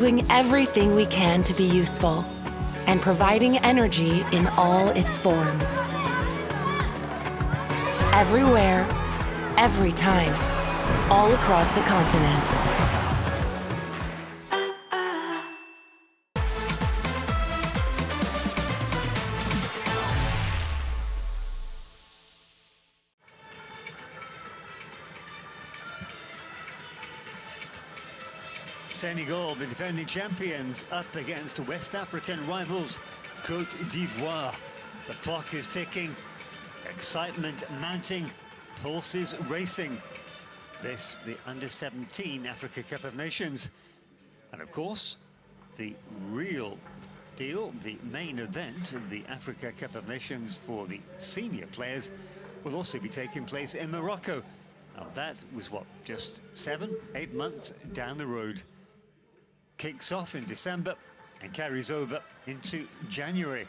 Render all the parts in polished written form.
Doing everything we can to be useful and providing energy in all its forms. Everywhere, every time, all across the continent. Senegal, the defending champions, up against West African rivals Côte d'Ivoire. The clock is ticking, excitement mounting, pulses racing. This, the Under-17 Africa Cup of Nations. And of course, the real deal, the main event of the Africa Cup of Nations for the senior players will also be taking place in Morocco. Now that was what, just 7-8 months down the road. Kicks off in December and carries over into January.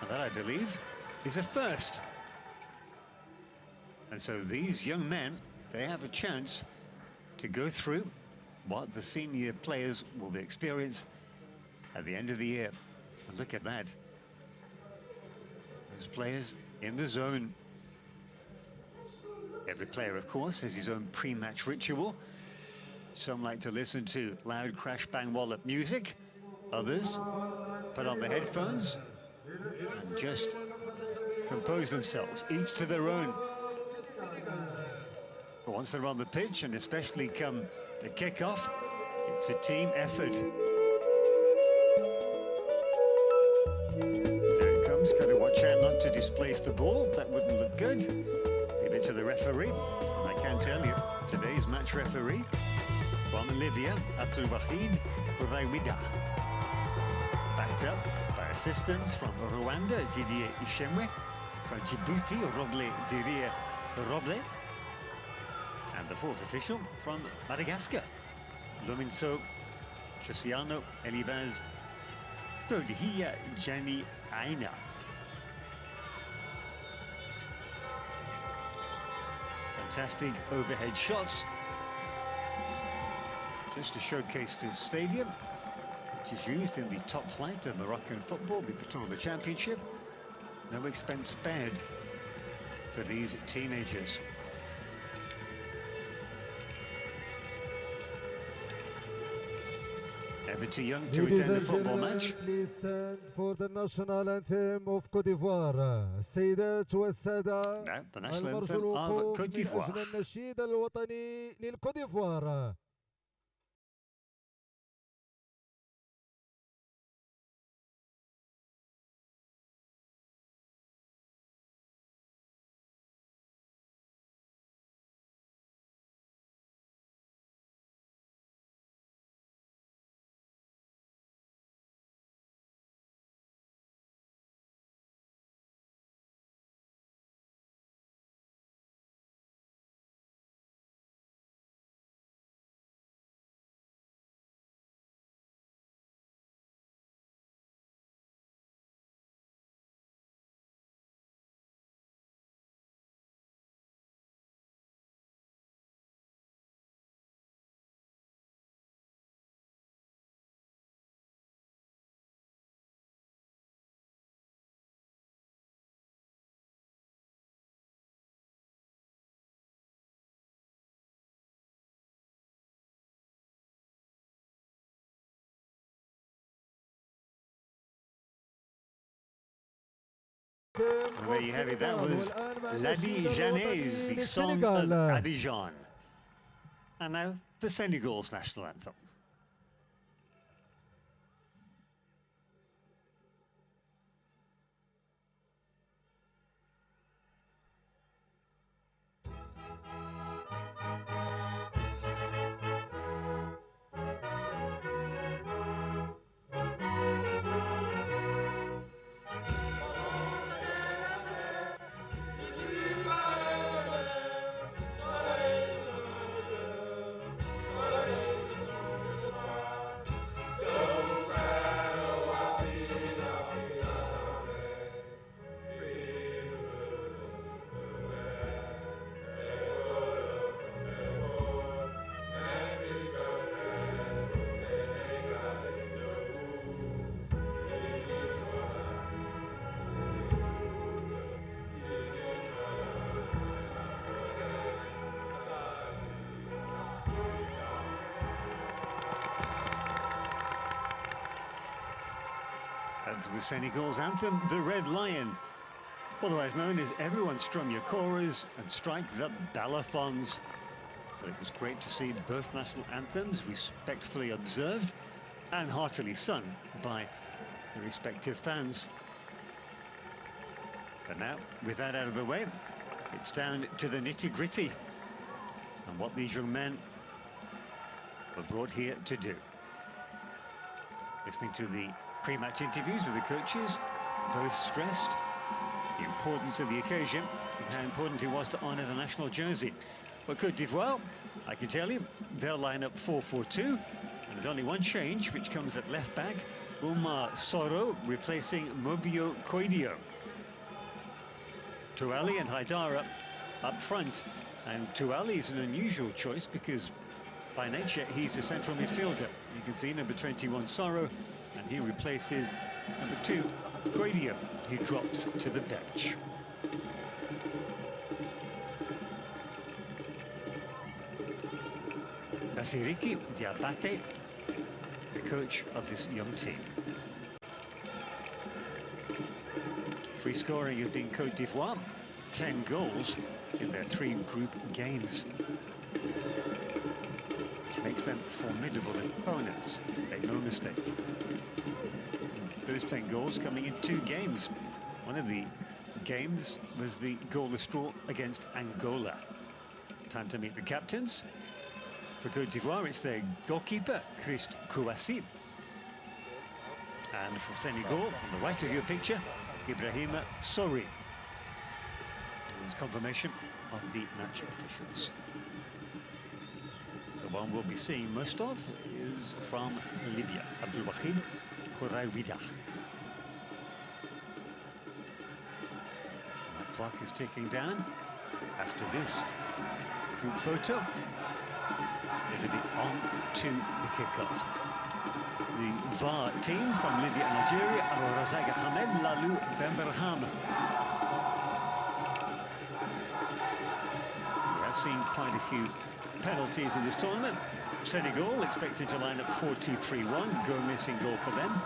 And that, I believe, is a first. And so these young men, they have a chance to go through what the senior players will be experiencing at the end of the year. And look at that. Those players in the zone. Every player, of course, has his own pre-match ritual. Some like to listen to loud crash bang wallop music. Others put on the headphones and just compose themselves, each to their own. But once they're on the pitch, and especially come the kickoff, it's a team effort. There it comes. Got to watch out not to displace the ball. That wouldn't look good. Leave it to the referee. And I can tell you, today's match referee from Libya, Abdul Wahid Rouaïwida. Backed up by assistants from Rwanda, Didier Ishemwe, from Djibouti, Roble Diria Roble, and the fourth official from Madagascar, Lominso Chosiano Elibaz Todhia Jani Aina. Fantastic overhead shots, just to showcase this stadium, which is used in the top flight of Moroccan football, the Bitola Championship. No expense spared for these teenagers. Ever too young to attend a football match. Please stand for the national anthem of Côte d'Ivoire. السيدات والسادة. Now, the national anthem of Côte d'Ivoire. النشيد الوطني للكوت ديفوار. And there you have it, that was Ladi Janez, the song of Abidjan. And now the Senegal's national anthem. That was Senegal's anthem, the Red Lion, otherwise known as Everyone Strum Your Choras and Strike the Balafons. But it was great to see both national anthems respectfully observed and heartily sung by the respective fans. But now, with that out of the way, it's down to the nitty-gritty and what these young men were brought here to do. Listening to the pre-match interviews with the coaches, both stressed the importance of the occasion and how important it was to honour the national jersey. But Côte d'Ivoire, I can tell you, they'll line up 4-4-2, and there's only one change, which comes at left back, Oumar Soro replacing Mobio Koidio. Touali and Haidara up front, and Touali is an unusual choice because by nature he's a central midfielder. You can see number 21 Soro, and he replaces number 2 Koidio, who drops to the bench. Basiriki Diabate, the coach of this young team. Free scoring has been Côte d'Ivoire, 10 goals in their 3 group games, which makes them formidable opponents, make no mistake. Those 10 goals coming in 2 games. One of the games was the goalless draw against Angola. Time to meet the captains. For Côte d'Ivoire, it's their goalkeeper, Christ Kouassi. And for Senegal, on the right of your picture, Ibrahima Sori. It's confirmation of the match officials. The one we'll be seeing most of is from Libya, Abdul Wahid Khourawida. The clock is ticking down. After this group photo, it'll be on to the kickoff. The VAR team from Libya and Algeria, Abu Razak Ahmed, Lalou Bemberham. We have seen quite a few penalties in this tournament. Senegal expected to line up 4-2-3-1. Gomez in goal for them.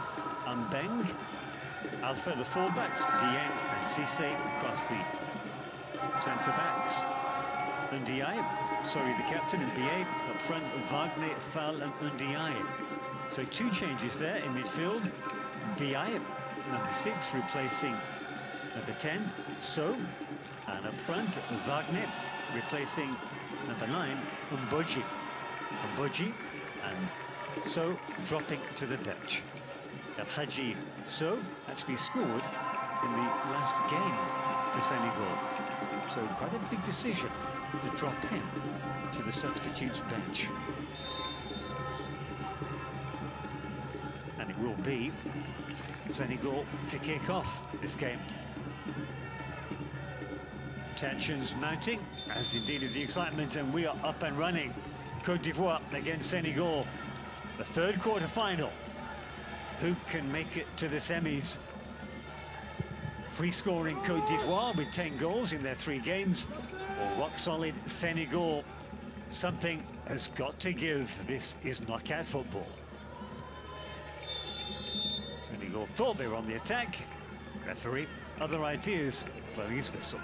Mbeng, Alpha the fullbacks, Dieng and Cissé across the centre-backs. Ndiaye, sorry, the captain, and BA up front, Wagner, Fall and Ndiaye. So 2 changes there in midfield. BI, number 6, replacing number 10, So. And up front, Wagner, replacing number 9, Mboji. Mboji and So dropping to the bench. El Hadji So actually scored in the last game for Senegal. So quite a big decision to drop him to the substitutes bench. And it will be Senegal to kick off this game. Tensions mounting, as indeed is the excitement, and we are up and running. Côte d'Ivoire against Senegal, the 3rd quarter-final. Who can make it to the semis? Free-scoring Côte d'Ivoire with 10 goals in their 3 games, or rock-solid Senegal? Something has got to give. This is knockout football. Senegal thought they were on the attack. Referee, other ideas, blowing his whistle.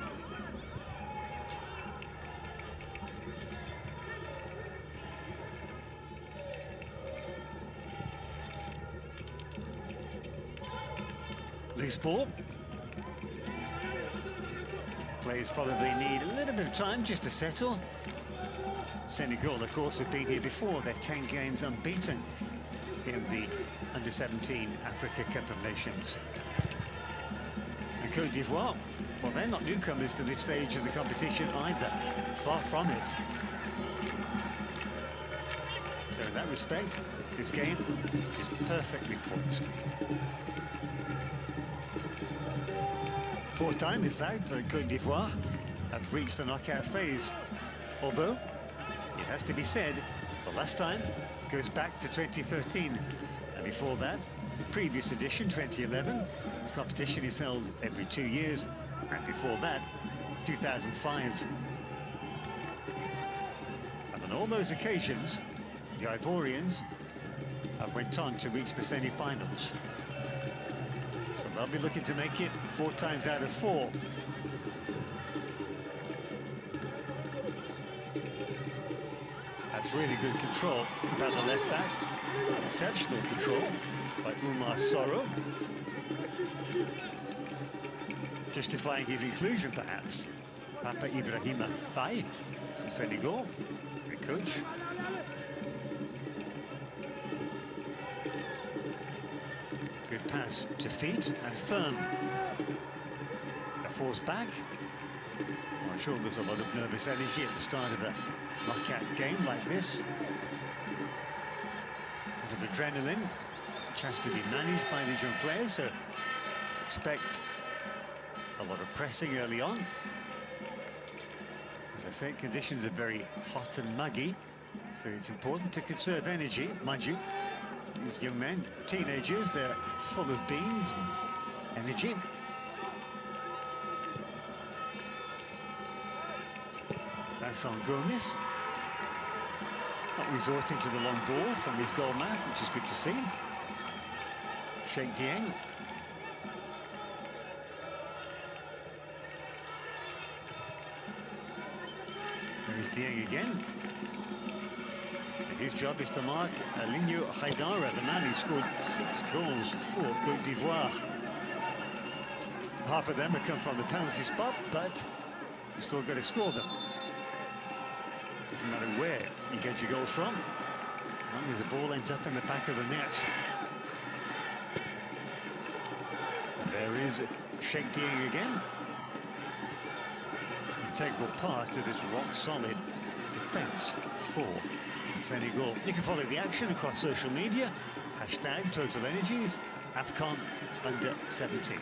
Loose ball. Players probably need a little bit of time just to settle. Senegal, of course, have been here before. They're 10 games unbeaten in the Under-17 Africa Cup of Nations. And Côte d'Ivoire, well, they're not newcomers to this stage of the competition either. Far from it. So in that respect, this game is perfectly poised. 4th time, in fact, Côte d'Ivoire have reached the knockout phase. Although, it has to be said, the last time goes back to 2013. And before that, the previous edition, 2011, this competition is held every 2 years. And before that, 2005. And on all those occasions, the Ivorians have went on to reach the semi-finals. They'll be looking to make it 4 times out of 4. That's really good control about the left back. Exceptional control by Umar Soro. Justifying his inclusion, perhaps. Papa Ibrahima Faye from Senegal, the coach. Good pass to feet and firm. A force back. Well, I'm sure there's a lot of nervous energy at the start of a knockout game like this. A bit of adrenaline, which has to be managed by these young players, so expect a lot of pressing early on. As I say, conditions are very hot and muggy, so it's important to conserve energy. Mind you, these young men, teenagers, they're full of beans and energy. That's on Gomez. Not resorting to the long ball from his goal man, which is good to see. Sheikh Dieng. There's Dieng again. His job is to mark Alinho Haidara, the man who scored 6 goals for Côte d'Ivoire. Half of them have come from the penalty spot, but you still got to score them. Doesn't matter where you get your goals from, as long as the ball ends up in the back of the net. And there is Sheikh Dieng again. Integral part of this rock-solid defence for Senegal. You can follow the action across social media. Hashtag Total Energies, AFCON Under-17.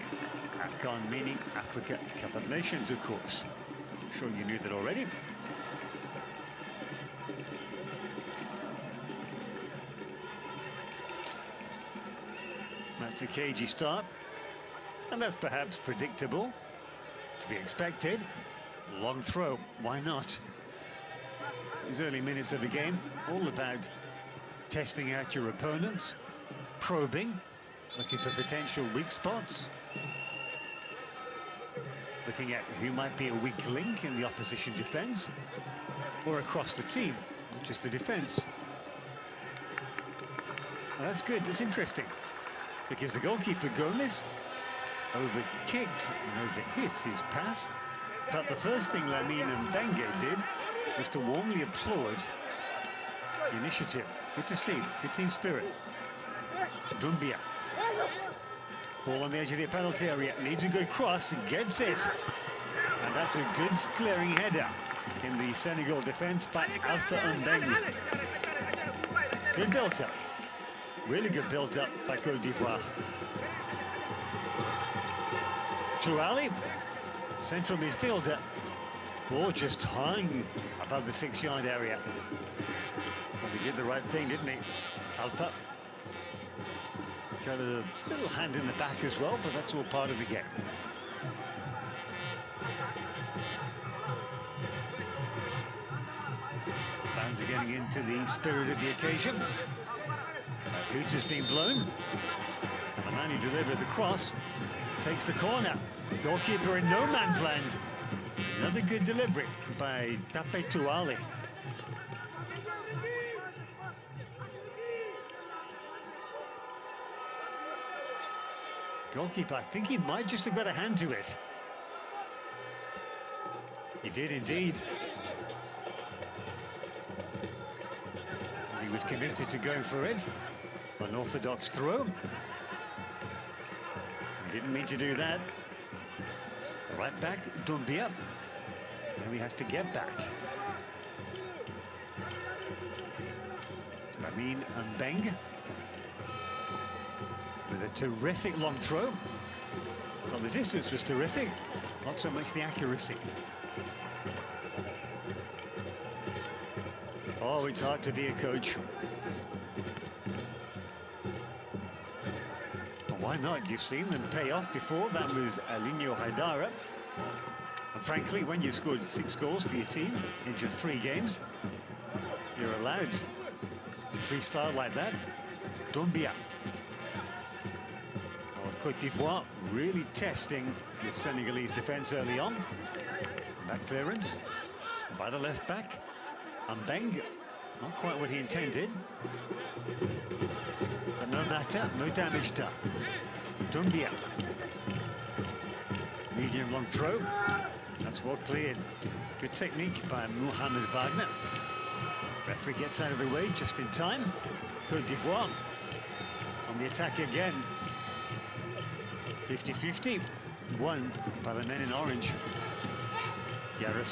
AFCON meaning Africa Cup of Nations, of course. I'm sure you knew that already. That's a cagey start, and that's perhaps predictable, to be expected. Long throw, why not? These early minutes of the game, all about testing out your opponents, probing, looking for potential weak spots, looking at who might be a weak link in the opposition defence, or across the team, not just the defence. Well, that's good, that's interesting, because the goalkeeper Gomez over-kicked and over-hit his pass, but the first thing Lamine Mbengue did was to warmly applaud the initiative. Good to see, good team spirit. Doumbia. Ball on the edge of the penalty area, needs a good cross, and gets it. And that's a good clearing header in the Senegal defence by Alpha Mbengue. Good build-up. Really good build-up by Côte d'Ivoire. Touali, central midfielder. Ball just hung above the 6-yard area. Well, he did the right thing, didn't he? Alpha. Got a little hand in the back as well, but that's all part of the game. Fans are getting into the spirit of the occasion. That hoot has been blown. And the man who delivered the cross takes the corner. Goalkeeper in no man's land. Another good delivery by Tape Touali. Goalkeeper, I think he might just have got a hand to it. He did indeed. He was committed to going for it. Unorthodox throw. He didn't mean to do that. Right back, Doumbia. Now he has to get back. Lamine Mbengue with a terrific long throw. Well, the distance was terrific, not so much the accuracy. Oh, it's hard to be a coach. Why not? You've seen them pay off before. That was Alinho Haidara. And frankly, when you've scored 6 goals for your team in just 3 games, you're allowed to freestyle like that. Doumbia. Well, Côte d'Ivoire really testing the Senegalese defence early on. Back clearance by the left back. Mbeng, not quite what he intended. But no matter, no damage done. Doumbia. Medium long throw. That's well cleared. Good technique by Mohamed Wagner. Referee gets out of the way just in time. Côte d'Ivoire on the attack again. 50-50. Won by the men in orange. Diarra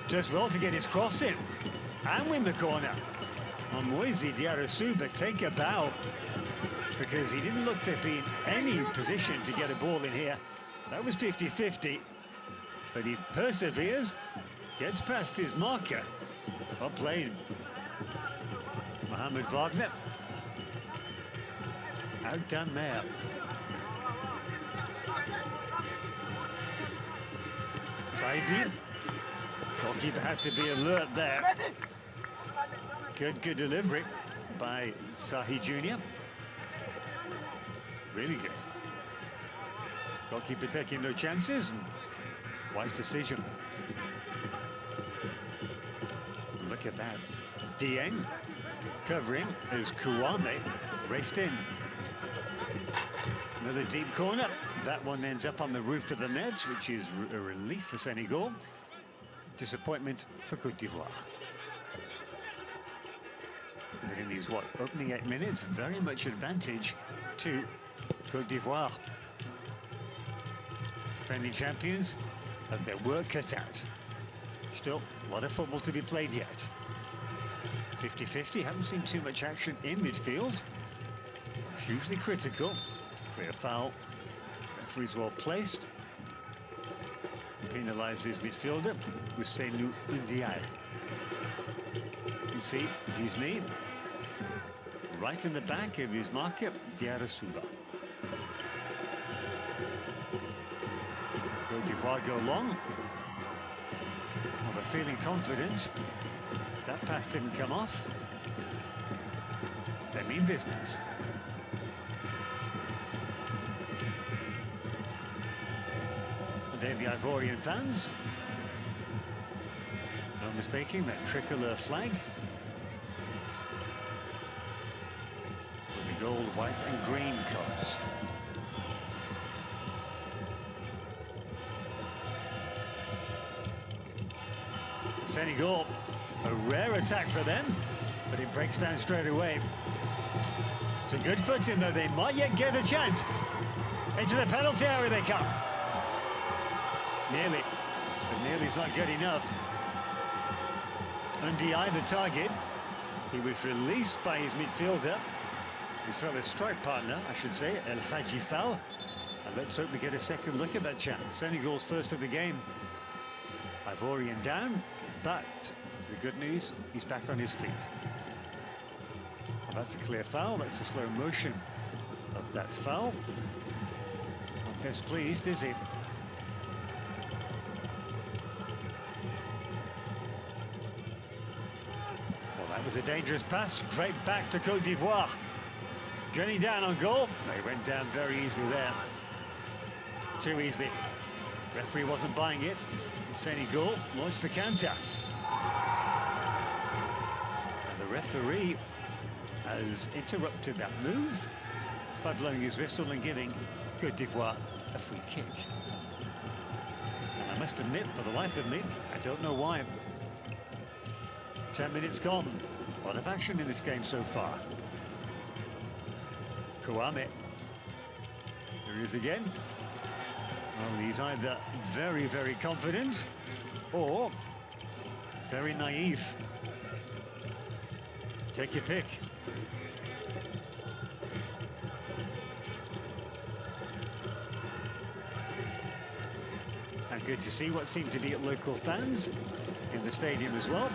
does well to get his cross in and win the corner. Moise Diarra take a bow because he didn't look to be in any position to get a ball in here. That was 50-50, but he perseveres, gets past his marker. Well played. Mohamed Wagner outdone there. Taibi. Goalkeeper had to be alert there. Good delivery by Sahi Jr. Really good. Goalkeeper taking no chances. Wise decision. Look at that. Dieng covering as Kouame raced in. Another deep corner. That one ends up on the roof of the net, which is a relief for Senegal. Disappointment for Côte d'Ivoire. But in these, opening 8 minutes, very much advantage to Côte d'Ivoire. Defending champions have their work cut out. Still, a lot of football to be played yet. 50-50, haven't seen too much action in midfield. Hugely critical. Clear foul. Referee's well placed. Penalises midfielder Ousseynou Ndiaye. You can see his knee right in the back of his marker, Diarra. Côte d'Ivoire go long. Well, they're feeling confident. That pass didn't come off. They mean business. They're the Ivorian fans. No mistaking that tricolour flag. With the gold, white and green colours. Senegal, a rare attack for them, but it breaks down straight away. It's a good footing though, they might yet get a chance. Into the penalty area they come. Nearly, but nearly's not good enough. Ndiaye the target. He was released by his midfielder, his fellow strike partner, I should say, El Hadji Fall. And let's hope we get a second look at that chance. Senegal's first of the game. Ivorian down, but the good news, he's back on his feet. Well, that's a clear foul. That's the slow motion of that foul. Not best pleased, is he? That was a dangerous pass, straight back to Côte d'Ivoire. Gunning down on goal. They went down very easily there. Too easily. Referee wasn't buying it. Senegal launched the counter. And the referee has interrupted that move by blowing his whistle and giving Côte d'Ivoire a free kick. And I must admit, for the life of me, I don't know why. 10 minutes gone. A lot of action in this game so far. Kouame. There he is again. Well, he's either very, very confident or very naive. Take your pick. And good to see what seemed to be local fans in the stadium as well.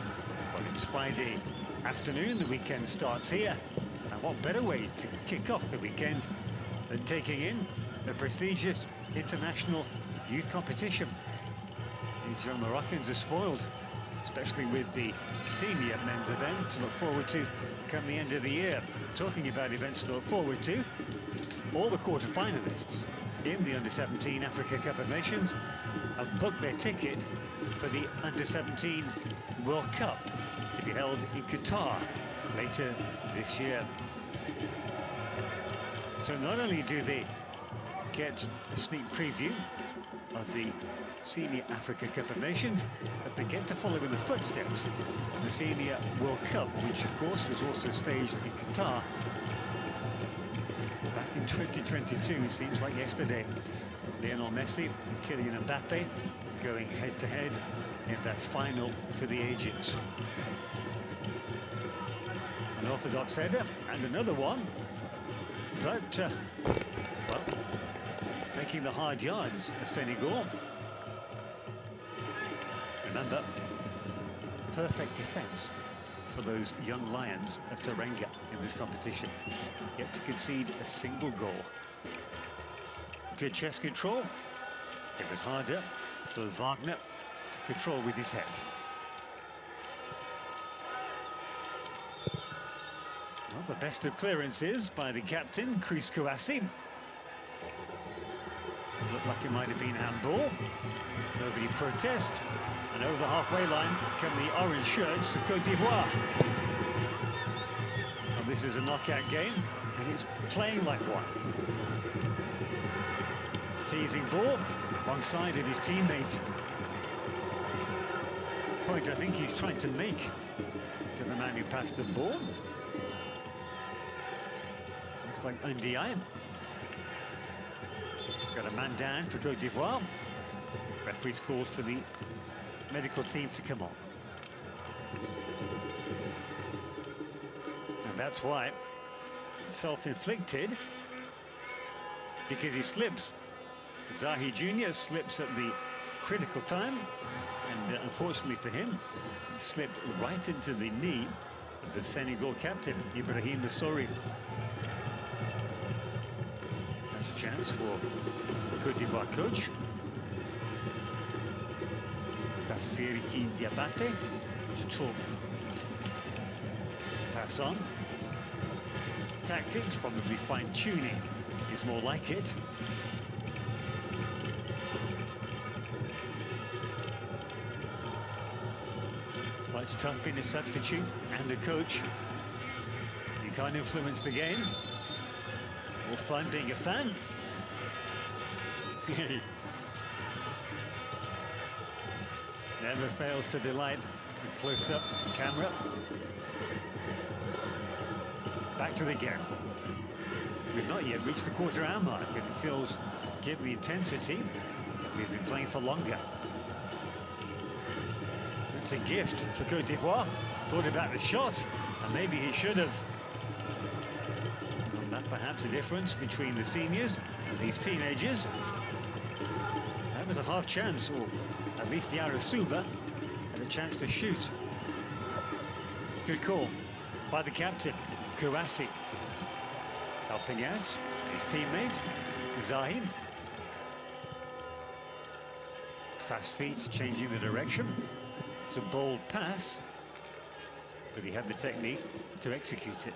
Well, it's Friday afternoon, the weekend starts here. And what better way to kick off the weekend than taking in a prestigious international youth competition. These young Moroccans are spoiled. especially with the senior men's event to look forward to come the end of the year. Talking about events to look forward to, all the quarter-finalists in the Under-17 Africa Cup of Nations have booked their ticket for the Under-17 World Cup to be held in Qatar later this year. So not only do they get a sneak preview of the Senior Africa Cup of Nations, but they get to follow in the footsteps of the Senior World Cup, which of course was also staged in Qatar back in 2022. It seems like yesterday. Lionel Messi and Kylian Mbappe going head-to-head in that final for the ages. An orthodox header and another one, but well, making the hard yards of Senegal. Remember, perfect defence for those young lions of Teranga in this competition, yet to concede a single goal. Good chest control. It was harder for Wagner to control with his head. Well, the best of clearances by the captain, Chris Kouassi. Looked like it might have been handball. Nobody protest. And over the halfway line come the orange shirts of Côte d'Ivoire. And this is a knockout game, and it's playing like one. Teasing ball alongside of his teammate. Point I think he's trying to make to the man who passed the ball. Looks like Ndiaye. Got a man down for Côte d'Ivoire. Referee's called for the medical team to come on. And that's why it's self-inflicted, because he slips. Zahi Jr. slips at the critical time, and unfortunately for him, he slipped right into the knee of the Senegal captain, Ibrahim Massouri. That's a chance for the Côte d'Ivoire coach. Siriki Diabate to talk. Pass on. Tactics, probably fine-tuning is more like it. Well, it's tough being a substitute and a coach. You can't influence the game. More fun being a fan. Never fails to delight with close-up camera. Back to the game. We've not yet reached the quarter-hour mark, and it feels, given the intensity, that we've been playing for longer. It's a gift for Côte d'Ivoire. Thought about the shot, and maybe he should have. And that perhaps the difference between the seniors and these teenagers. That was a half chance, or at least Diarra Souba had a chance to shoot. Good call by the captain, Kouassi. Helping out his teammate, Zahim. Fast feet, changing the direction. It's a bold pass, but he had the technique to execute it.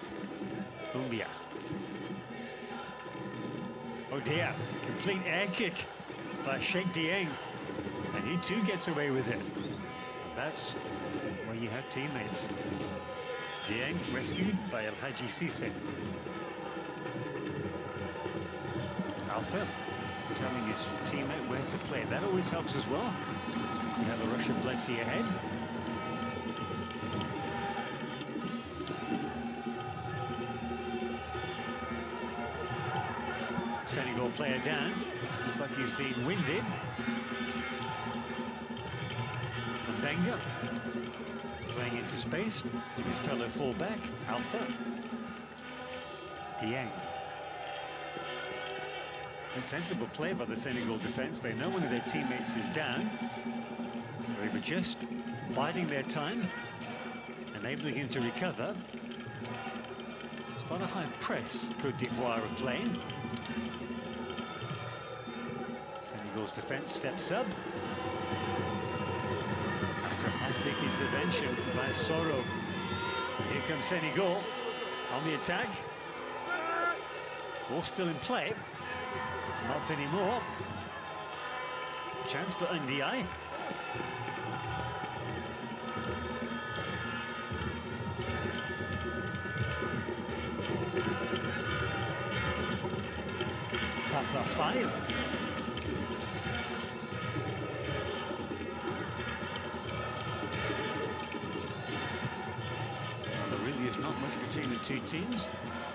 Umbia. Oh dear, complete air kick by Sheikh Dieng. And he too gets away with it. That's where you have teammates. Dieng rescued by El Hadji Cissé. Alpha telling his teammate where to play. That always helps as well. You have a rush of blood to your head. Senegal player down. Looks like he's being winded. Benga playing into space to his fellow fullback, Alpha. Dieng. And sensible play by the Senegal defence. They know one of their teammates is down, so they were just biding their time, enabling him to recover. It's not a high press Côte d'Ivoire are playing. Senegal's defence steps up. Fantastic intervention by Soro. Here comes Senegal on the attack. Ball still in play. Not anymore. Chance for Ndiaye. Papa 5. There really is not much between the two teams.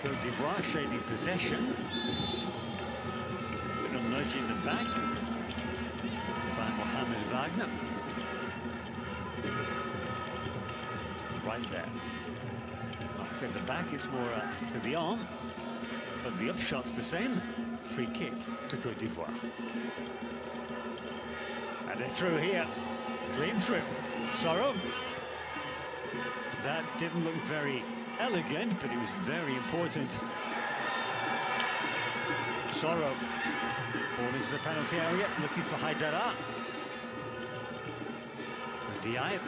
Côte d'Ivoire shading possession. Little nudge in the back by Mohamed Wagner. Right there. Not at the back, it's more to the arm. But the upshot's the same. Free kick to Côte d'Ivoire. And a through here. Clean through. Soro. That didn't look very elegant, but it was very important. Soro. Ball into the penalty area, looking for Haidara. Ndiaye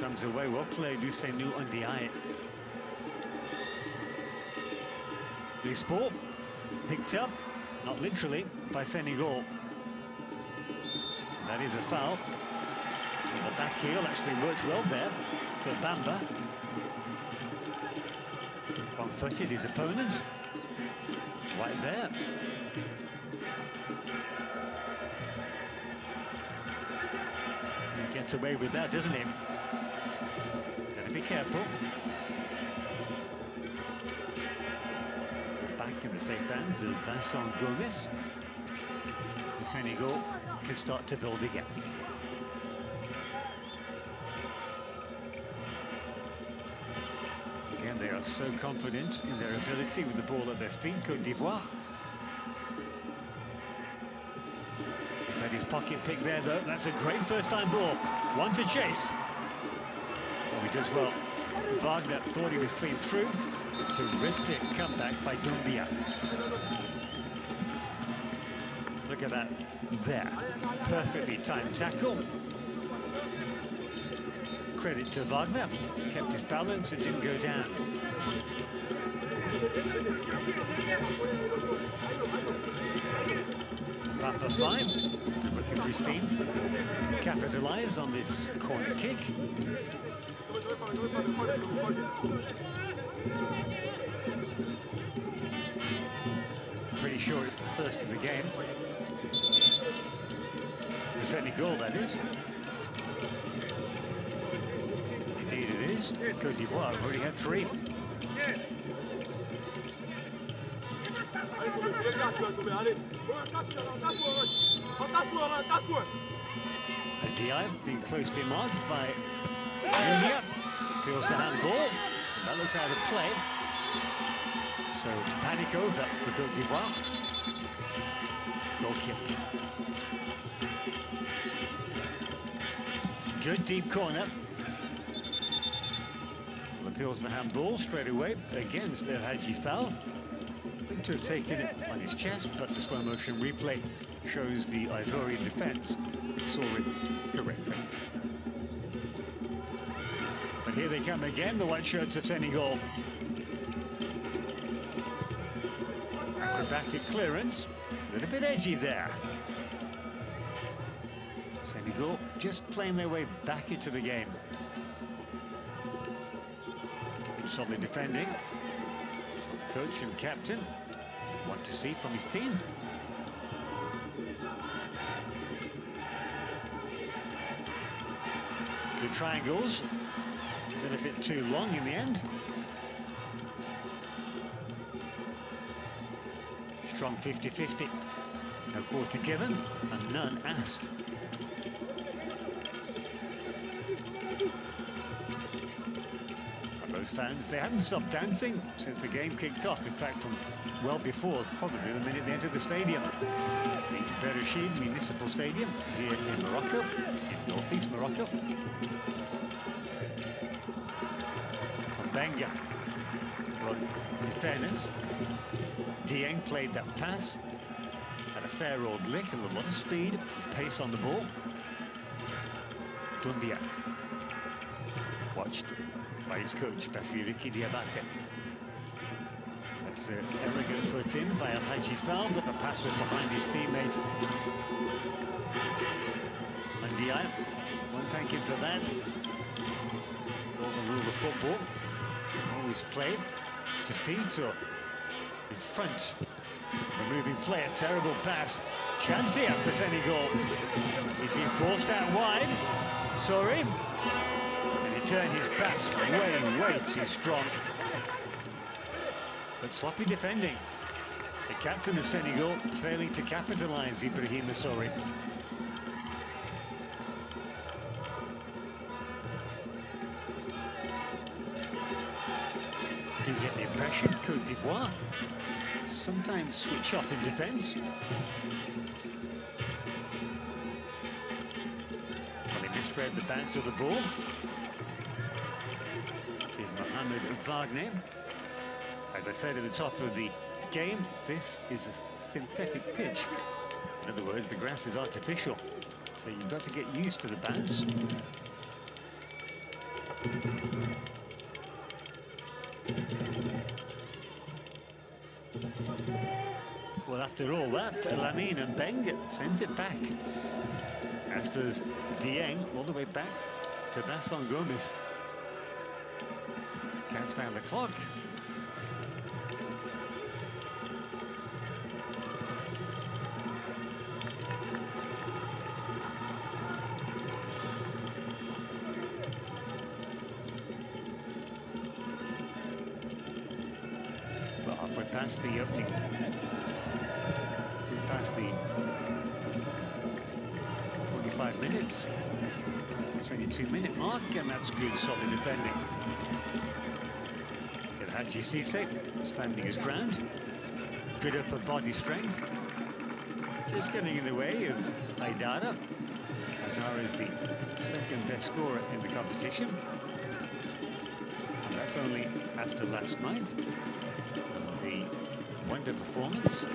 comes away, well played, Ousseynou Ndiaye. Loose ball, picked up, not literally, by Senegal. That is a foul. And the back heel actually worked well there for Bamba. Wrong-footed his opponent. Right there. He gets away with that, doesn't he? Gotta be careful. Back in the safe hands of Vincent Gomez. Senegal can start to build again. Again, they are so confident in their ability with the ball at their feet, Côte d'Ivoire. He's had his pocket pick there, though. That's a great first-time ball. One to chase. Oh, he does well. Wagner thought he was clean through. Terrific comeback by Doumbia. Look at that there. Perfectly timed tackle. Credit to Wagner. Kept his balance and didn't go down. Papa 5 looking for his team to capitalize on this corner kick. Pretty sure it's the first of the game. For Senegal, that is. Indeed it is. Côte d'Ivoire have already had 3. Ndiaye being closely marked by Junior. Peels the handball. That looks out of play. So panic over for Côte d'Ivoire. Goal kick. Good deep corner. Appeals the handball straight away against El Hadji Fall. Looked to have taken it on his chest, but the slow motion replay shows the Ivorian defense saw it correctly. But here they come again, the white shirts of Senegal. Acrobatic clearance, a little bit edgy there. Senegal just playing their way back into the game. Good solid defending. Coach and captain want to see from his team. Good triangles. Been a bit too long in the end. Strong 50-50. No quarter given and none asked. And those fans, they haven't stopped dancing since the game kicked off. In fact, from well before, probably the minute they entered the stadium. The Bereshid Municipal Stadium here in Morocco, in northeast Morocco. Benga. Well, in fairness, Dieng played that pass, had a fair old lick and a lot of speed, pace on the ball. Doumbia. watched by his coach, Basiriki Diabate. That's an elegant foot in by Al-Haji Fall, but the pass was behind his teammate. And Diab, won't thank him for that. All the rule of football, always play to feet or in front. The moving player, terrible pass. Chance here for Senegal. He's been forced out wide. Sorry. And he turned his pass way too strong. But sloppy defending. The captain of Senegal failing to capitalise, Ibrahim Sorry. You get the impression Côte d'Ivoire sometimes switch off in defence. Well, they misread the bounce of the ball. Kid Mohamed Wagner. As I said at the top of the game, this is a synthetic pitch. In other words, the grass is artificial. So you've got to get used to the bounce. Well, after all that, Lamine and Beng sends it back. As does Dieng, all the way back to Vincent Gomez. Counts down the clock. Well, halfway past the opening. Past the 45 minutes, past the 22-minute mark, and that's good, solid defending. Haji Cisse standing his ground, good upper body strength, just getting in the way of Aidara. Aidara is the second best scorer in the competition, and that's only after last night, the wonder performance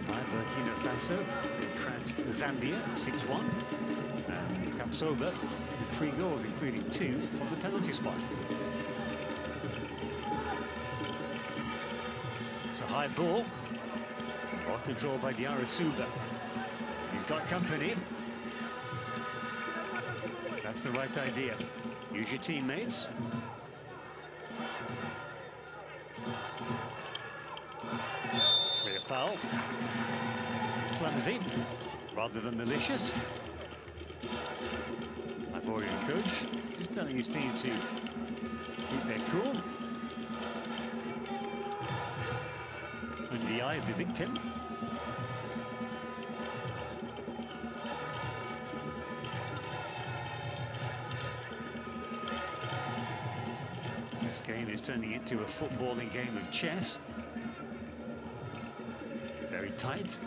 by Burkina Faso. They trounced Zambia 6-1, and Kapsoba with 3 goals, including 2 from the penalty spot. It's a high ball, ball controlled by Diarra Souba. He's got company. That's the right idea. Use your teammates. Clear foul. Clumsy, rather than malicious. Ivorian coach just telling his team to keep their cool. Ndiaye, the victim. This game is turning into a footballing game of chess. Very tight,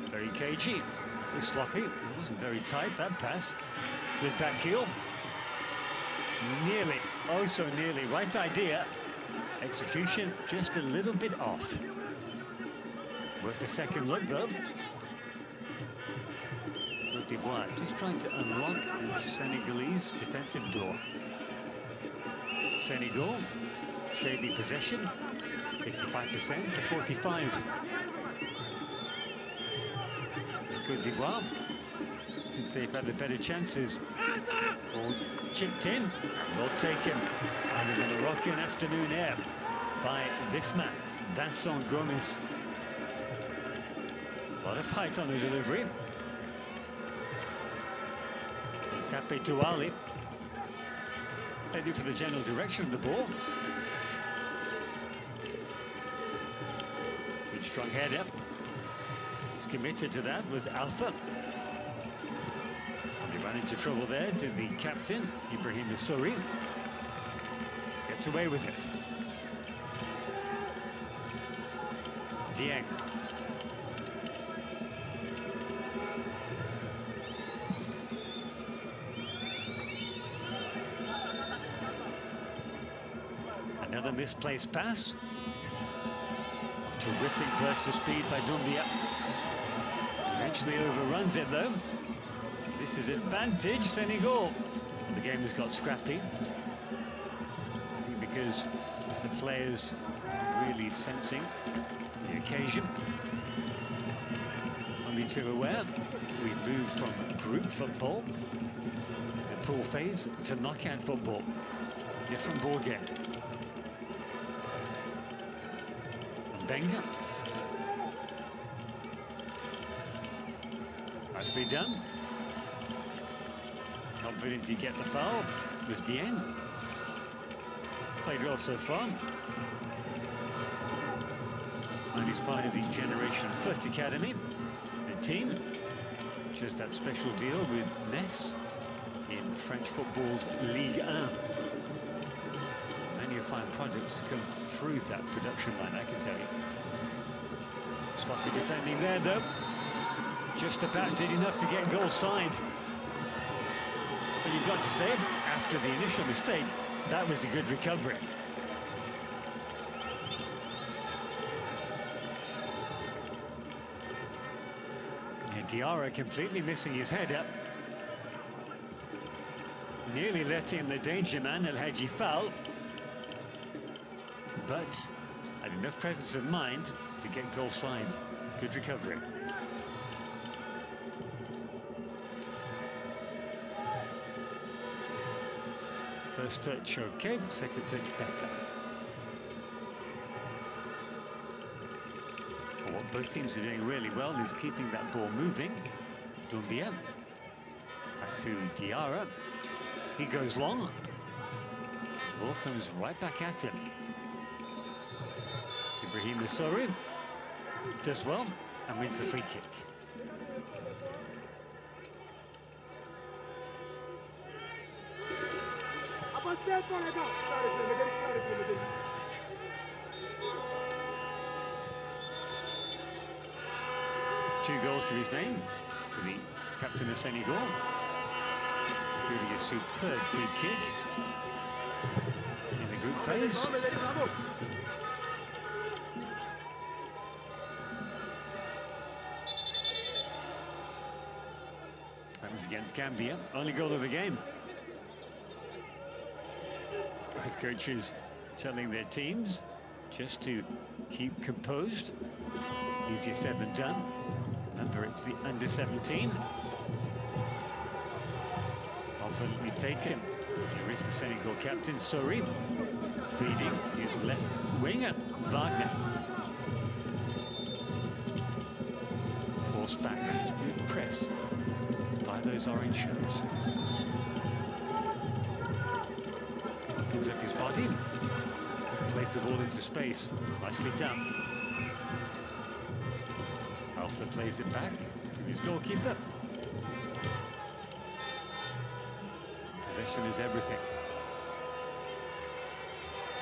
very cagey. It was sloppy. It wasn't very tight, that pass. Good back heel. Nearly, oh so nearly, right idea. Execution just a little bit off. Worth a second look though. Côte d'Ivoire just trying to unlock the Senegalese defensive door. Senegal, shady possession, 55% to 45. Côte d'Ivoire could say they've had the better chances. Ball chipped in, well taken under the Moroccan afternoon air by this man, Vincent Gomez. A lot of height on the delivery. Cape Touali heading for the general direction of the ball. Good strong header. He's committed to that, was Alpha. He ran into trouble there, did the captain, Ibrahim Sorry. Gets away with it. Dieng. Another misplaced pass. Terrific burst of speed by Doumbia. Eventually overruns it though. This is advantage Senegal. The game has got scrappy. I think because the players really sensing the occasion. Only too aware, we've moved from group football, the pool phase, to knockout football. Different ball game. And Benga. Nicely done. Confident you get the foul was Dieng. Played well so far. And he's part of the Generation Foot Academy, a team. Just that special deal with Metz in French football's Ligue 1. Many fine projects come through that production line, I can tell you. Sloppy defending there, though. Just about did enough to get goal side. But you've got to say, after the initial mistake, that was a good recovery. And Diarra completely missing his head up. Nearly letting the danger man El Hadji foul. But had enough presence of mind to get goal side. Good recovery. First touch okay, second touch better. But what both teams are doing really well is keeping that ball moving. Doumbia. Back to Diarra. He goes long. Ball comes right back at him. Ibrahim Massouri does well and wins the free kick. Two goals to his name for the captain of Senegal, including a superb free kick in the group phase. That was against Gambia, only goal of the game. Both coaches telling their teams just to keep composed. Easier said than done. Remember, it's the under-17. Confidently taken. Here is the Senegal captain, Sori, feeding his left winger, Wagner. Forced back, that's good press by those orange shirts. Opens up his body, plays the ball into space. Nicely done. Alpha plays it back to his goalkeeper. Possession is everything.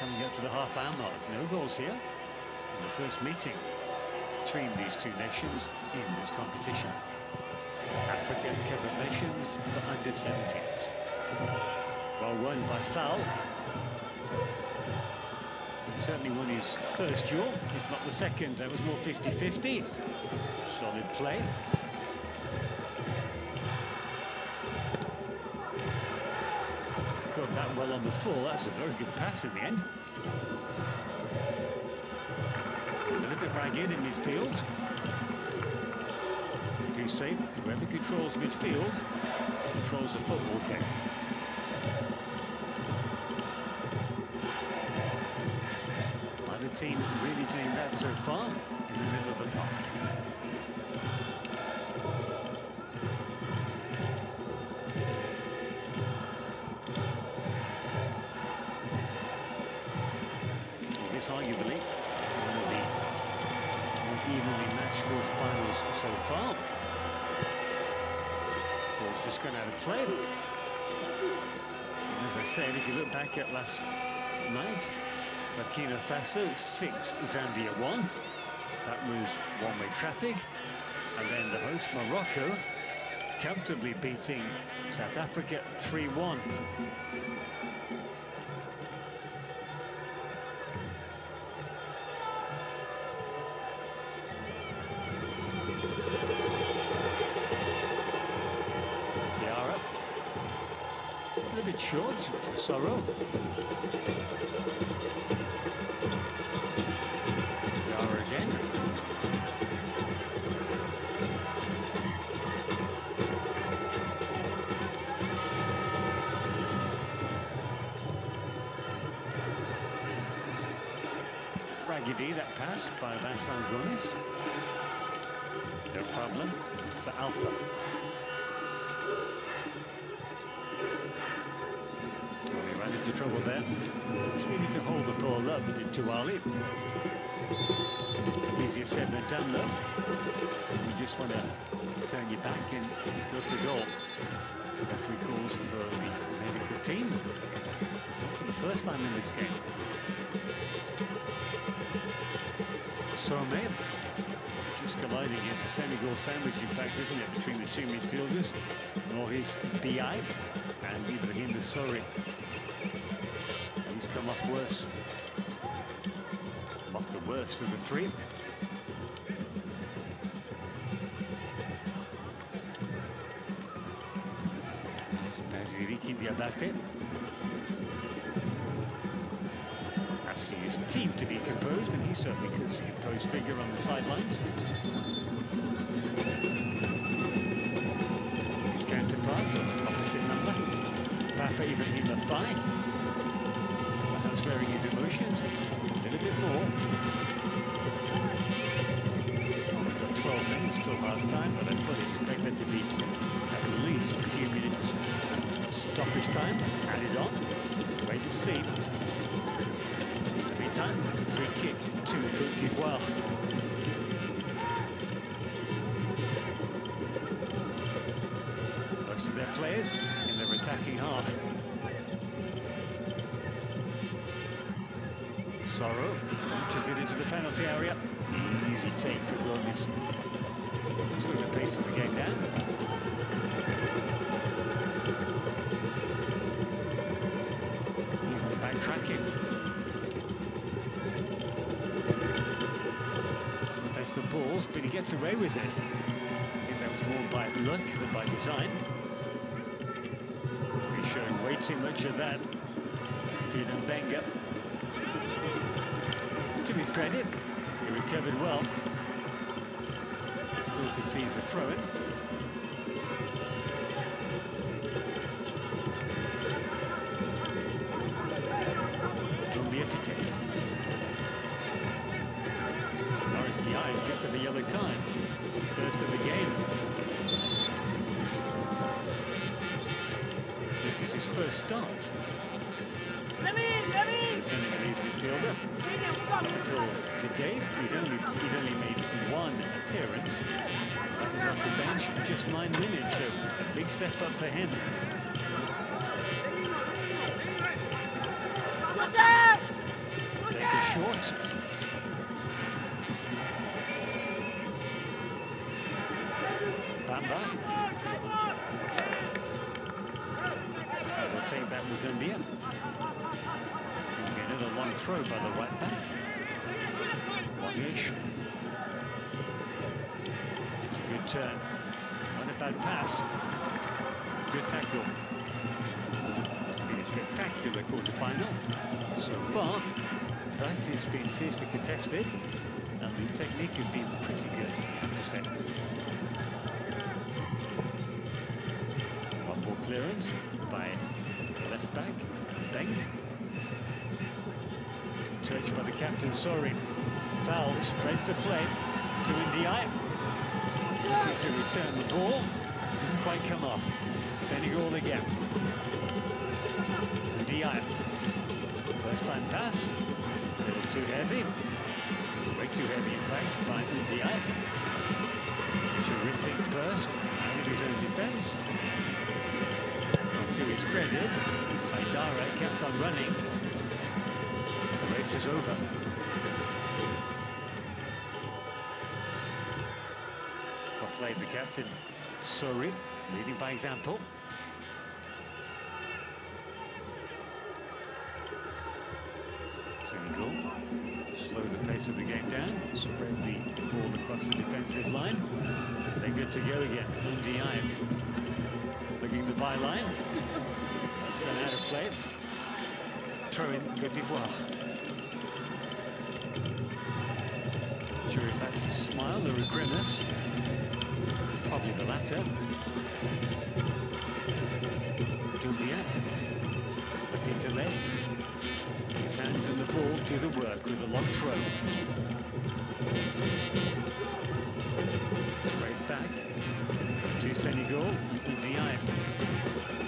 Coming up to the half-hour mark, no goals here in the first meeting between these two nations in this competition. African Cup of Nations for under-17s. Well won by foul. He certainly won his first duel, if not the second. That was more 50-50. Solid play. Caught that well on the full. That's a very good pass in the end. A little bit ragged in midfield. We do say whoever controls midfield controls the football game. Neither team really doing that so far in the middle of the park. Arguably one of the more evenly matched finals so far. Ball's just gone out of play. And as I said, if you look back at last night, Burkina Faso 6, Zambia 1. That was one-way traffic. And then the host Morocco comfortably beating South Africa 3-1. It's short, it's Sorrow. Zara again. Raggedy, that pass by Vincent Gomez. No problem for Alpha. We ran into trouble there. We need to hold the ball up to Ali. Easier said than done though. You just want to turn your back and go for goal. Referee calls for the medical team. Not for the first time in this game. Sommet just colliding against a Senegal sandwich, in fact, isn't it, between the two midfielders, Maurice Bi and Ibrahim Sorry. He's come off worse. Off the worst of the three. Baziriki Diabate. Asking his team to be composed, and he certainly could see a composed figure on the sidelines. His counterpart, opposite number, Papa Ibrahim Afai. Perhaps wearing his emotions a little bit more. We've got 12 minutes till half time, but I fully expect there to be at least a few minutes stoppage time added on. Wait and see. Time, free kick to Côte d'Ivoire. Most of their players in their attacking half. Sorrow launches it into the penalty area. Easy take for Gomez. Slow the pace of the game down. Even backtracking. The balls, but he gets away with it. I think that was more by luck than by design. He's showing way too much of that. Dylan Benga. To his credit, he recovered well. Still concedes the throw-in. Dumbia to take. He's picked up a yellow card, first of the game. This is his first start. The Senegalese midfielder. Up until today, he'd only made one appearance. That was off the bench for just 9 minutes, so a big step up for him. Take a short. Bamba. We'll take that with Dumbia. It's going to be another long throw by the right back. Long-ish. It's a good turn. Not a bad pass. Good tackle. It's been a spectacular quarter-final so far, but it's been fiercely contested, and the technique has been pretty good, I have to say. Clearance by left back, Beng. Touched by the captain, Sorry. Foul, spreads the play to Ndiaye. Looking to return the ball. Didn't quite come off. Senegal again. Ndiaye. First time pass. A little too heavy. Way too heavy, in fact, by Ndiaye. Terrific burst out of his own defence. To his credit, Aidara kept on running. The race was over. Well played, the captain, Sorry, leading by example. Senegal slow the pace of the game down, spread the ball across the defensive line. They're good to go again. Ndiaye looking the byline. It's gone out of play. Throw in Côte d'Ivoire. Sure if that's a smile or a grimace. Probably the latter. Doumbia looking to left. His hands and the ball do the work with a long throw. Straight back to Senegal and Ndiaye.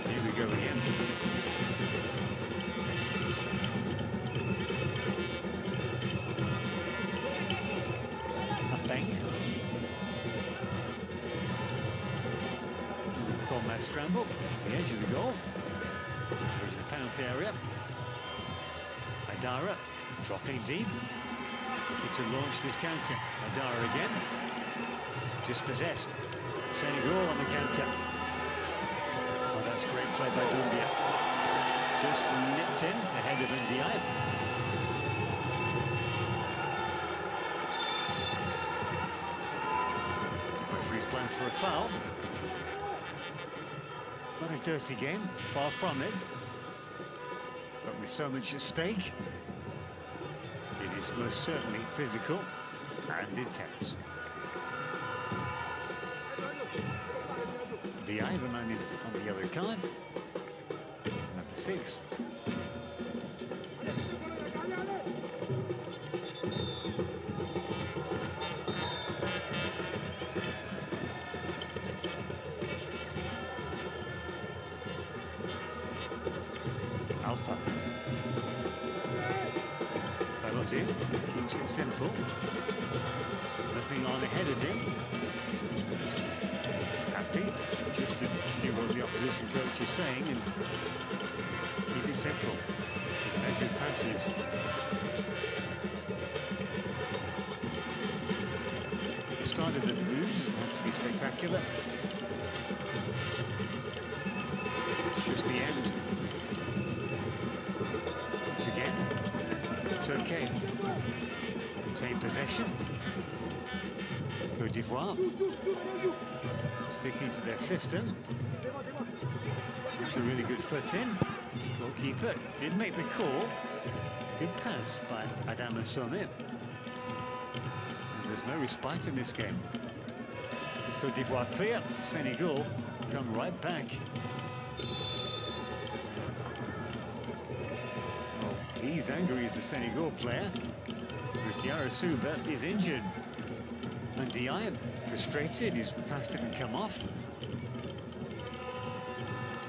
Here we go again. A bank. Call that scramble. The edge of the goal. There's the penalty area. Adara dropping deep. Looking to launch this counter. Adara again. Dispossessed. Senegal on the counter. Oh, that's great play by Doumbia. Just nipped in ahead of Ndiaye. Referee's plan for a foul. Not a dirty game, far from it. But with so much at stake, it is most certainly physical and intense. Ndiaye, the man is on the yellow card. Number 6. Alpha. Penalty. Keeps it simple. Nothing on ahead of him. Happy just to do what the opposition coach is saying and keep it simple. Measured passes. The start of the moves doesn't have to be spectacular. It's just the end. Once again, it's okay. Retain possession. Côte d'Ivoire sticking to their system. That's a really good foot in. Goalkeeper did make the call. Good pass by Adama Sone. And there's no respite in this game. Côte d'Ivoire clear. Senegal come right back. Well, he's angry as a Senegal player. Because Diarra Souba is injured. And Ndiaye, frustrated, his pass didn't come off.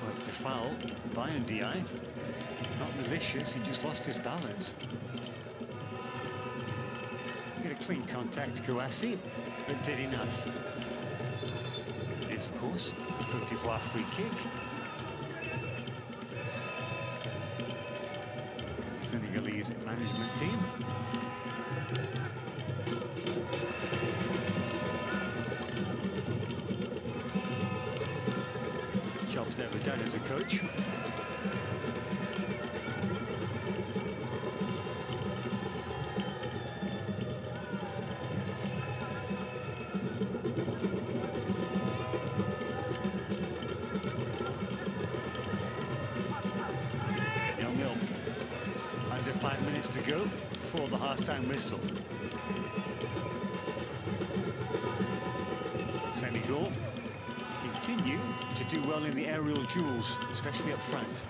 Well, it's a foul by Ndiaye. Not malicious, he just lost his balance. Get a clean contact, Kouassi, but did enough. It is, of course, Côte d'Ivoire free kick. Senegalese management team. Job's never done as a coach. Under 5 minutes to go before the half-time whistle. Senegal continue to do well in the aerial duels, especially up front.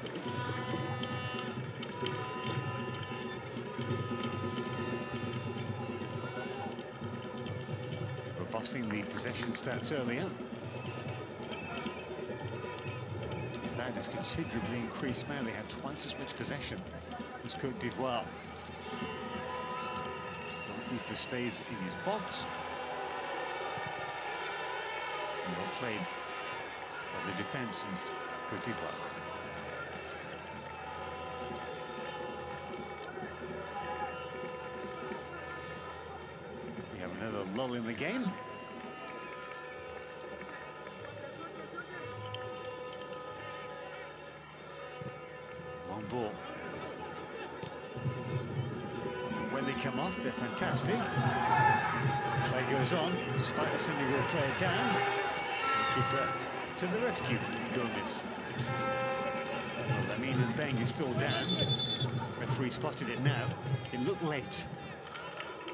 They were bossing the possession stats earlier. That has considerably increased now. They have twice as much possession as Côte d'Ivoire. Goalkeeper stays in his box. And well played by the defence of Côte d'Ivoire. We have another lull in the game. One ball. When they come off, they're fantastic. Play goes on, despite the Senegal player down. Keeper to the rescue, Gomez. Well, that Kane and Beng is still down. Referee spotted it now. It looked late.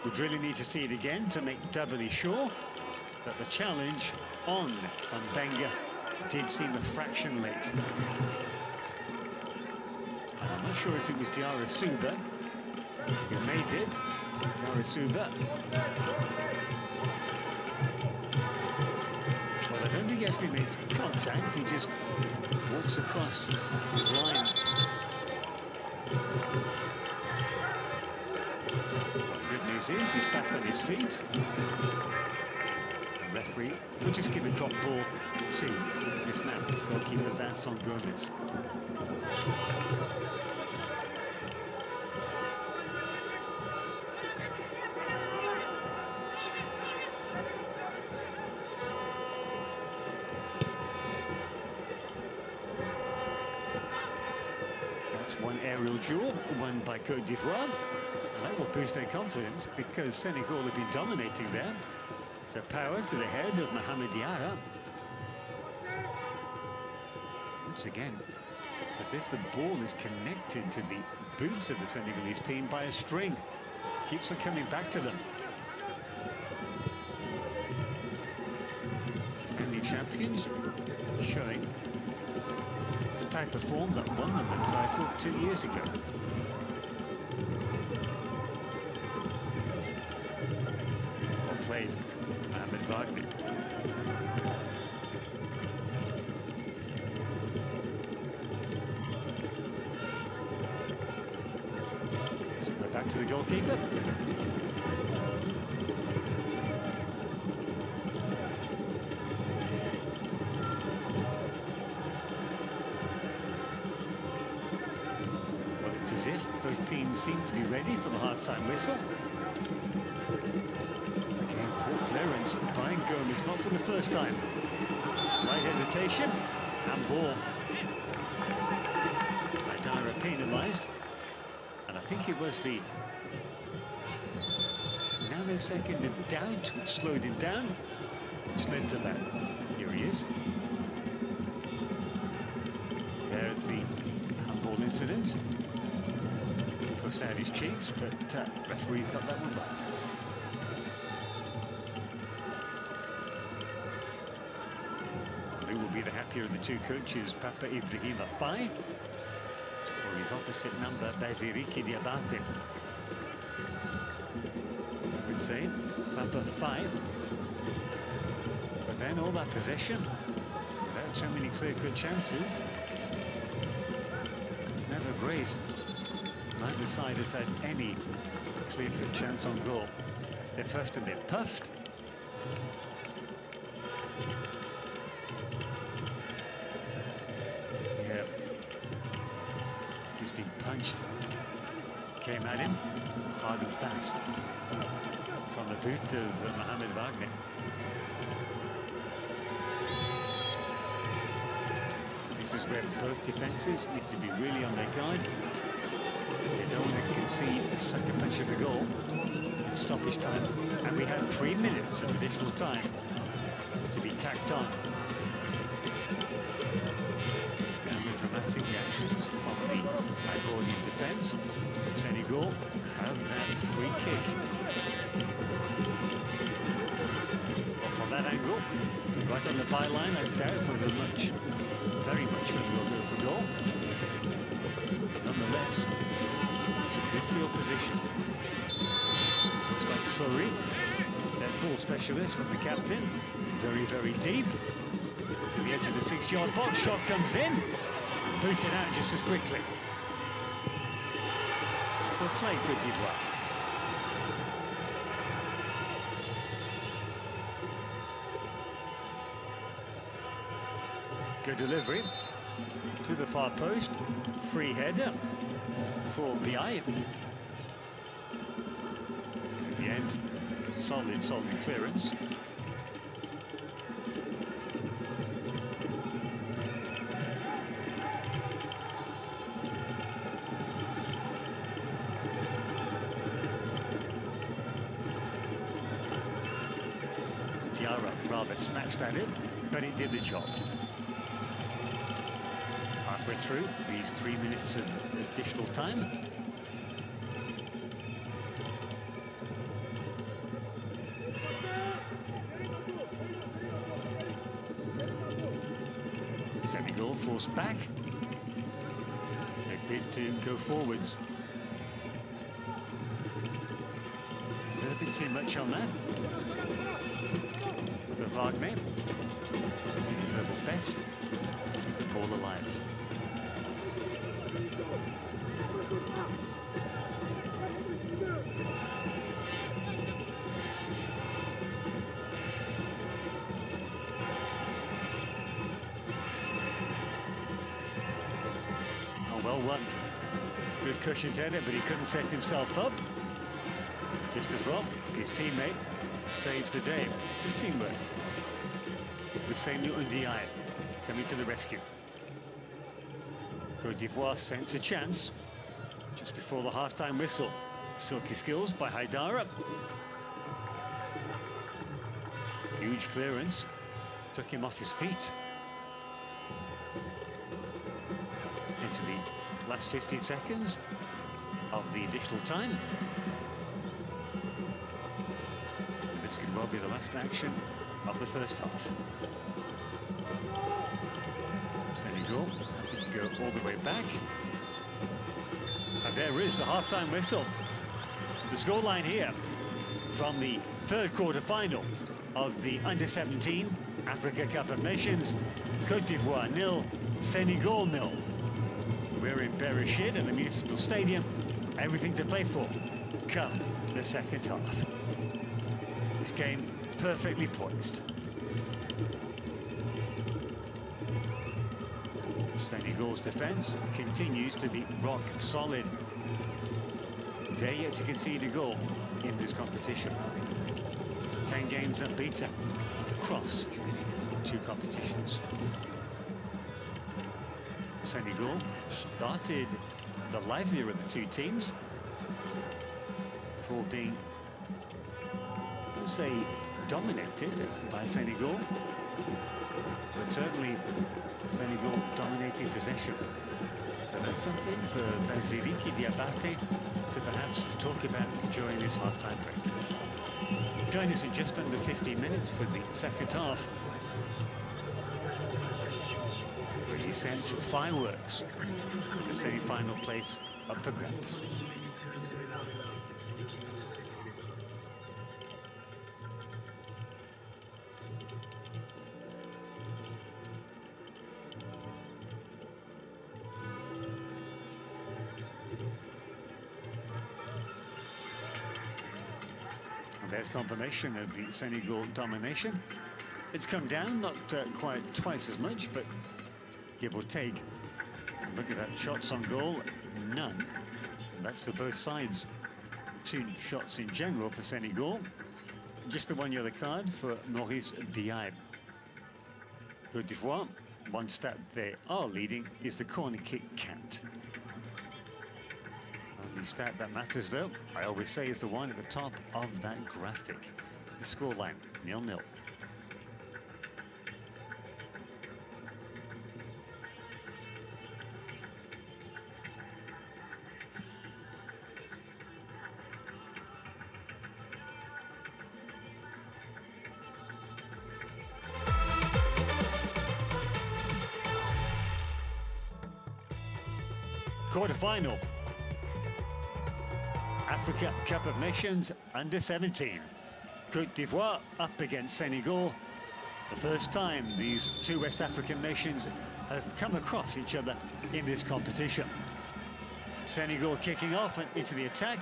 Would really need to see it again to make doubly sure that the challenge on Benga did seem a fraction late. And I'm not sure if it was Diarra Suba who made it. Diarra Suba. Well, I don't think he actually makes contact. He just walks across his line. Well, the good news is he's back on his feet. The referee will just give a drop ball to this man, goalkeeper Vincent Gomez. One aerial duel won by Côte d'Ivoire, and that will boost their confidence because Senegal have been dominating there. So power to the head of Mohamed Diarra. Once again, it's as if the ball is connected to the boots of the Senegalese team by a string. Keeps on coming back to them. Defending champions showing type of form that won them the title 2 years ago. Well played, Mohamed Wagner. So go back to the goalkeeper. As if both teams seem to be ready for the half-time whistle. Again, poor clearance by Gomez, not for the first time. Slight hesitation, handball. Diarra penalised, and I think it was the nanosecond of doubt which slowed him down, which led to that. Here he is. There's the handball incident. Puffs out his cheeks, but referee got that one right. Who will be the happier of the two coaches, Papa Ibrahima Faye or his opposite number, Basiriki Diabate? I would say Papa Faye. But then all that possession, without so many clear-cut chances, it's never great. Neither side has had any clear-cut chance on goal. They've huffed and they've puffed. Yeah. He's been punched. Came at him hard and fast from the boot of Mohamed Wagner. This is where both defences need to be really on their guard. They don't want to concede a sucker punch of a goal in stoppage time. And we have 3 minutes of additional time to be tacked on. And with dramatic reactions from the Ivorian defence, Senegal have that free kick. Well, from that angle, right on the byline, I doubt whether very much whether we'll go for goal. But nonetheless, it's a good field position. Looks like Sori, that ball specialist and the captain, very, very deep. To the edge of the 6-yard box, shot comes in, and booted out just as quickly. It's well played, Côte d'Ivoire. Good delivery to the far post, free header for Biaye. In the end, solid clearance. Diarra rather snatched at it, but it did the job. halfway through these 3 minutes of additional time. Senegal forced back. They bid to go forwards. A little bit too much on that for Wagner. Doing his level best to keep the ball alive. Well won. Good cushioned header, but he couldn't set himself up. Just as well, his teammate saves the day. Good teamwork. With Senegal and Diaye coming to the rescue. Côte d'Ivoire sense a chance just before the half-time whistle. Silky skills by Haidara. Huge clearance. Took him off his feet. Into the last 15 seconds of the additional time. And this could well be the last action of the first half. Senegal happy to go all the way back. And there is the half-time whistle. The scoreline here from the third quarter-final of the Under-17 Africa Cup of Nations. Côte d'Ivoire 0, Senegal 0. We're in Bereshit at the Municipal Stadium. Everything to play for come the second half. This game perfectly poised. Senegal's defence continues to be rock solid. They're yet to concede a goal in this competition. 10 games unbeaten across 2 competitions. Senegal started the livelier of the 2 teams before being, we'll say, dominated by Senegal, but certainly Senegal dominating possession. So that's something for Baziliki Diabate to perhaps talk about during this half-time break. Join us in just under 15 minutes for the second half. Where you sense fireworks. The semi-final place up for grabs. There's confirmation of the Senegal domination. It's come down, not quite twice as much, but give or take. And look at that, shots on goal, none. And that's for both sides. 2 shots in general for Senegal. Just the 1 yellow card for Maurice Biaye. Côte d'Ivoire, one stat they are leading is the corner kick count. The stat that matters, though, I always say, is the one at the top of that graphic. The scoreline, 0-0. Quarter-final. Africa Cup of Nations Under-17. Côte d'Ivoire up against Senegal. The first time these 2 West African nations have come across each other in this competition. Senegal kicking off and into the attack,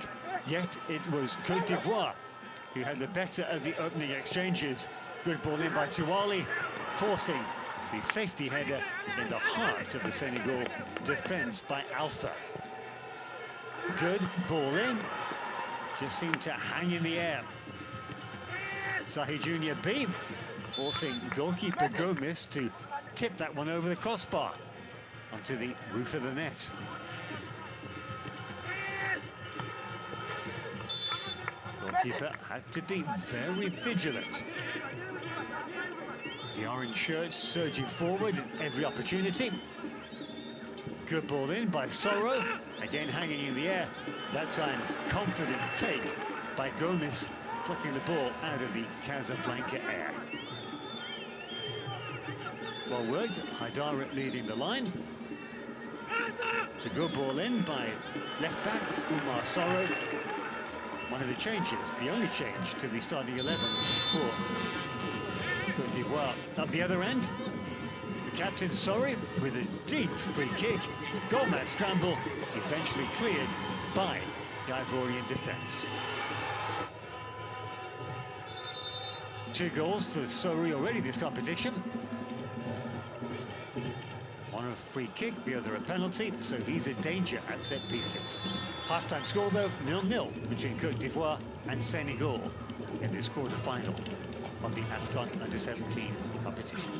yet it was Côte d'Ivoire who had the better of the opening exchanges. Good ball in by Touali, forcing the safety header in the heart of the Senegal defence by Alpha. Good ball in, just seemed to hang in the air. Sahi Junior B forcing goalkeeper Gomez to tip that one over the crossbar onto the roof of the net. Goalkeeper had to be very vigilant. The orange shirts surging forward at every opportunity. Good ball in by Sorrow, again hanging in the air. That time, confident take by Gomez, plucking the ball out of the Casablanca air. Well worked, Haidara leading the line. It's a good ball in by left back Umar Sorrow. One of the changes, the only change to the starting 11 for Côte d'Ivoire. At the other end, the captain Sorry with a deep free kick. Goalmat scramble, eventually cleared by the Ivorian defence. 2 goals for Sorry already this competition. One a free kick, the other a penalty, so he's a danger at set pieces. Half-time score though, 0-0 between Côte d'Ivoire and Senegal in this quarter-final of the AFCON Under-17 competition.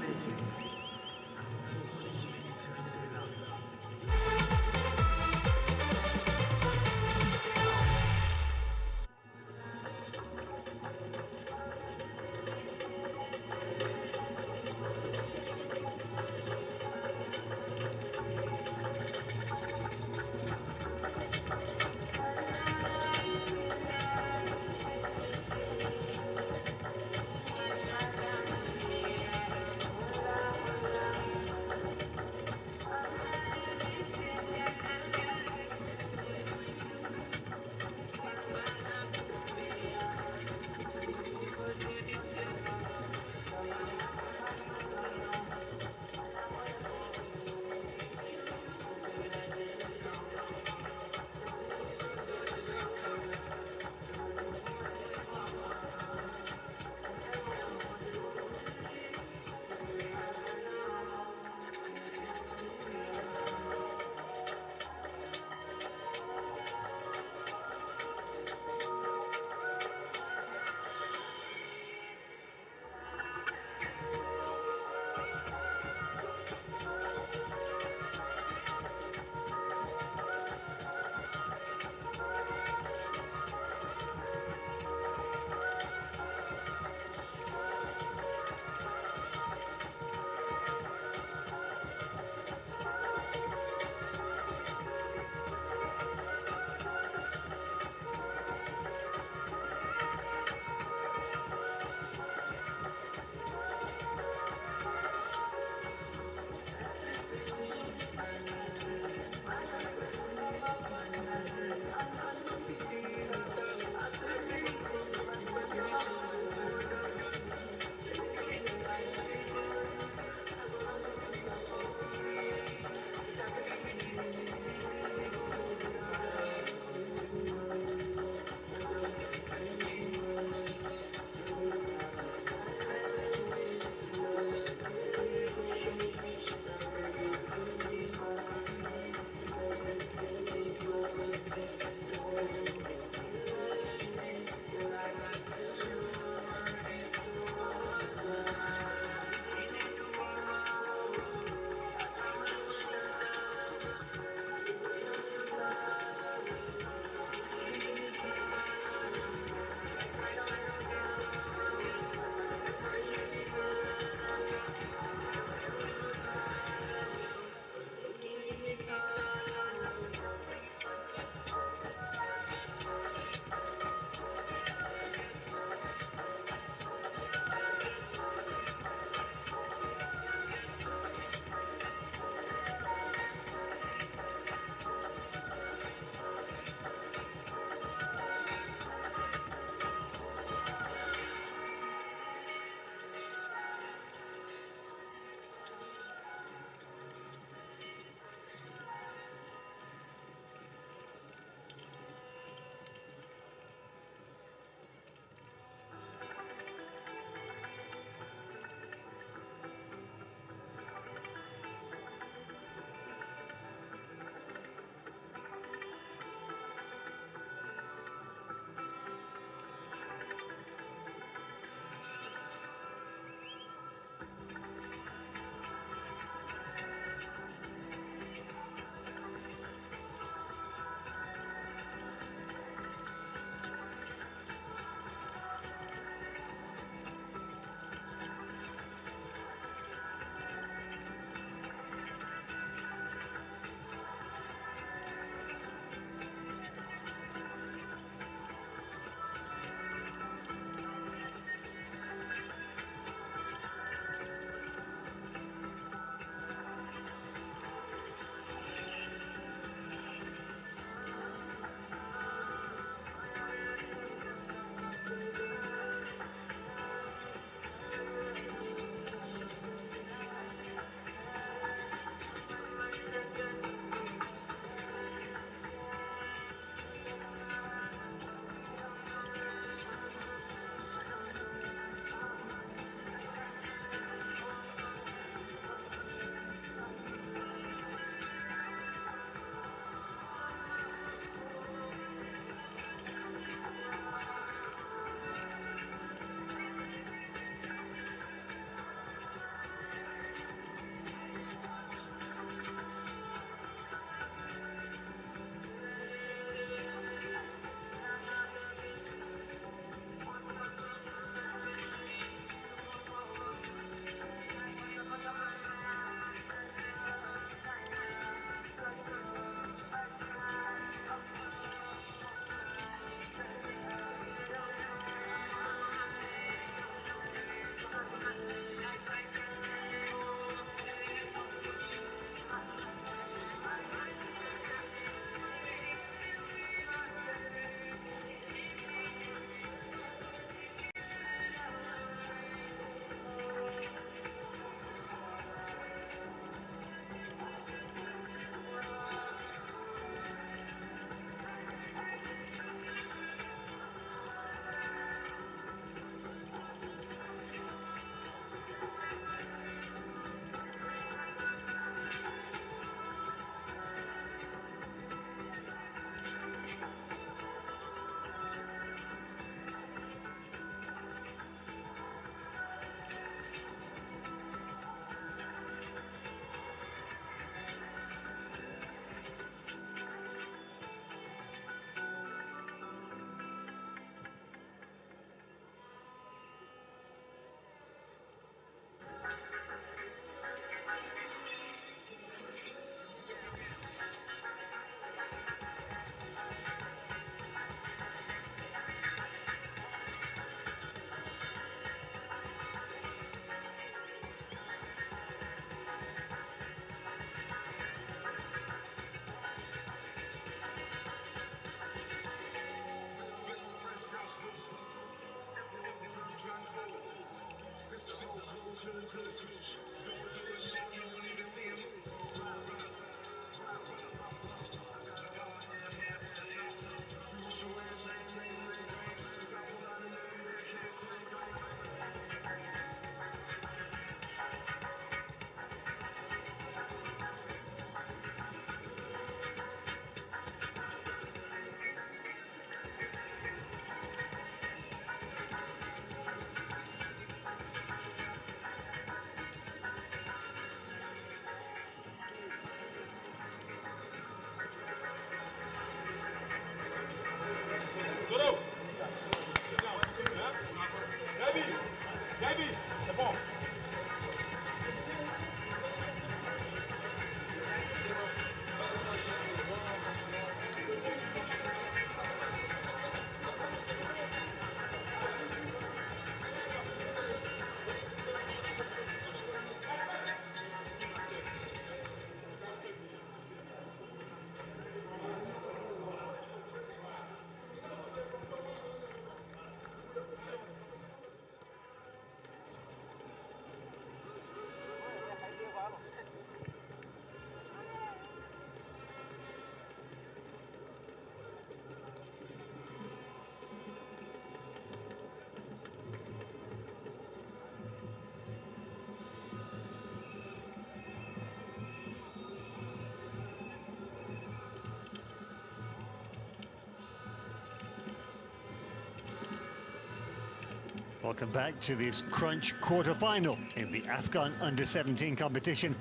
Welcome back to this crunch quarter-final in the Afghan Under-17 competition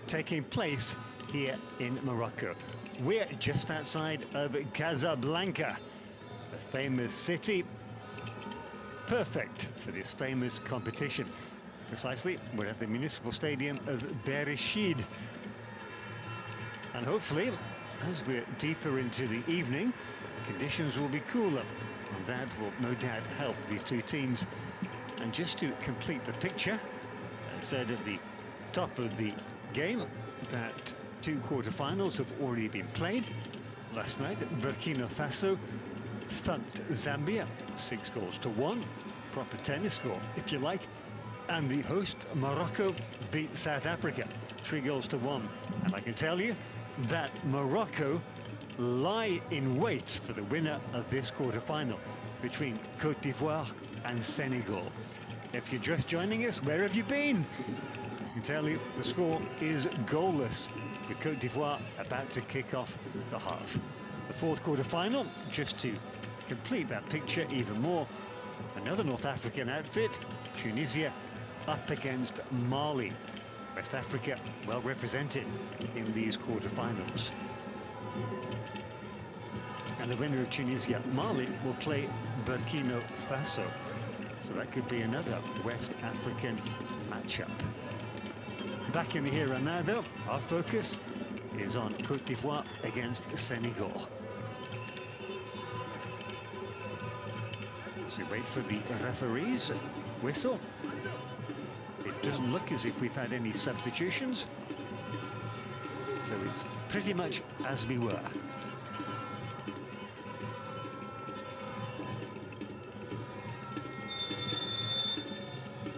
taking place here in Morocco. We're just outside of Casablanca, a famous city, perfect for this famous competition. Precisely, we're at the municipal stadium of Bereshid. And hopefully, as we're deeper into the evening, conditions will be cooler, and that will no doubt help these two teams. And just to complete the picture, I said at the top of the game that two quarterfinals have already been played. Last night, Burkina Faso thumped Zambia 6-1, proper tennis score, if you like. And the host, Morocco, beat South Africa 3-1. And I can tell you that Morocco lie in wait for the winner of this quarterfinal between Côte d'Ivoire and Senegal. If you're just joining us, where have you been? I can tell you the score is goalless, with Côte d'Ivoire about to kick off the half. The fourth quarterfinal, just to complete that picture even more, another North African outfit, Tunisia, up against Mali. West Africa well represented in these quarterfinals. And the winner of Tunisia-Mali will play Burkina Faso. So that could be another West African matchup. Back in the here and now, though, our focus is on Côte d'Ivoire against Senegal. So we wait for the referee's whistle. It doesn't look as if we've had any substitutions. So it's pretty much as we were.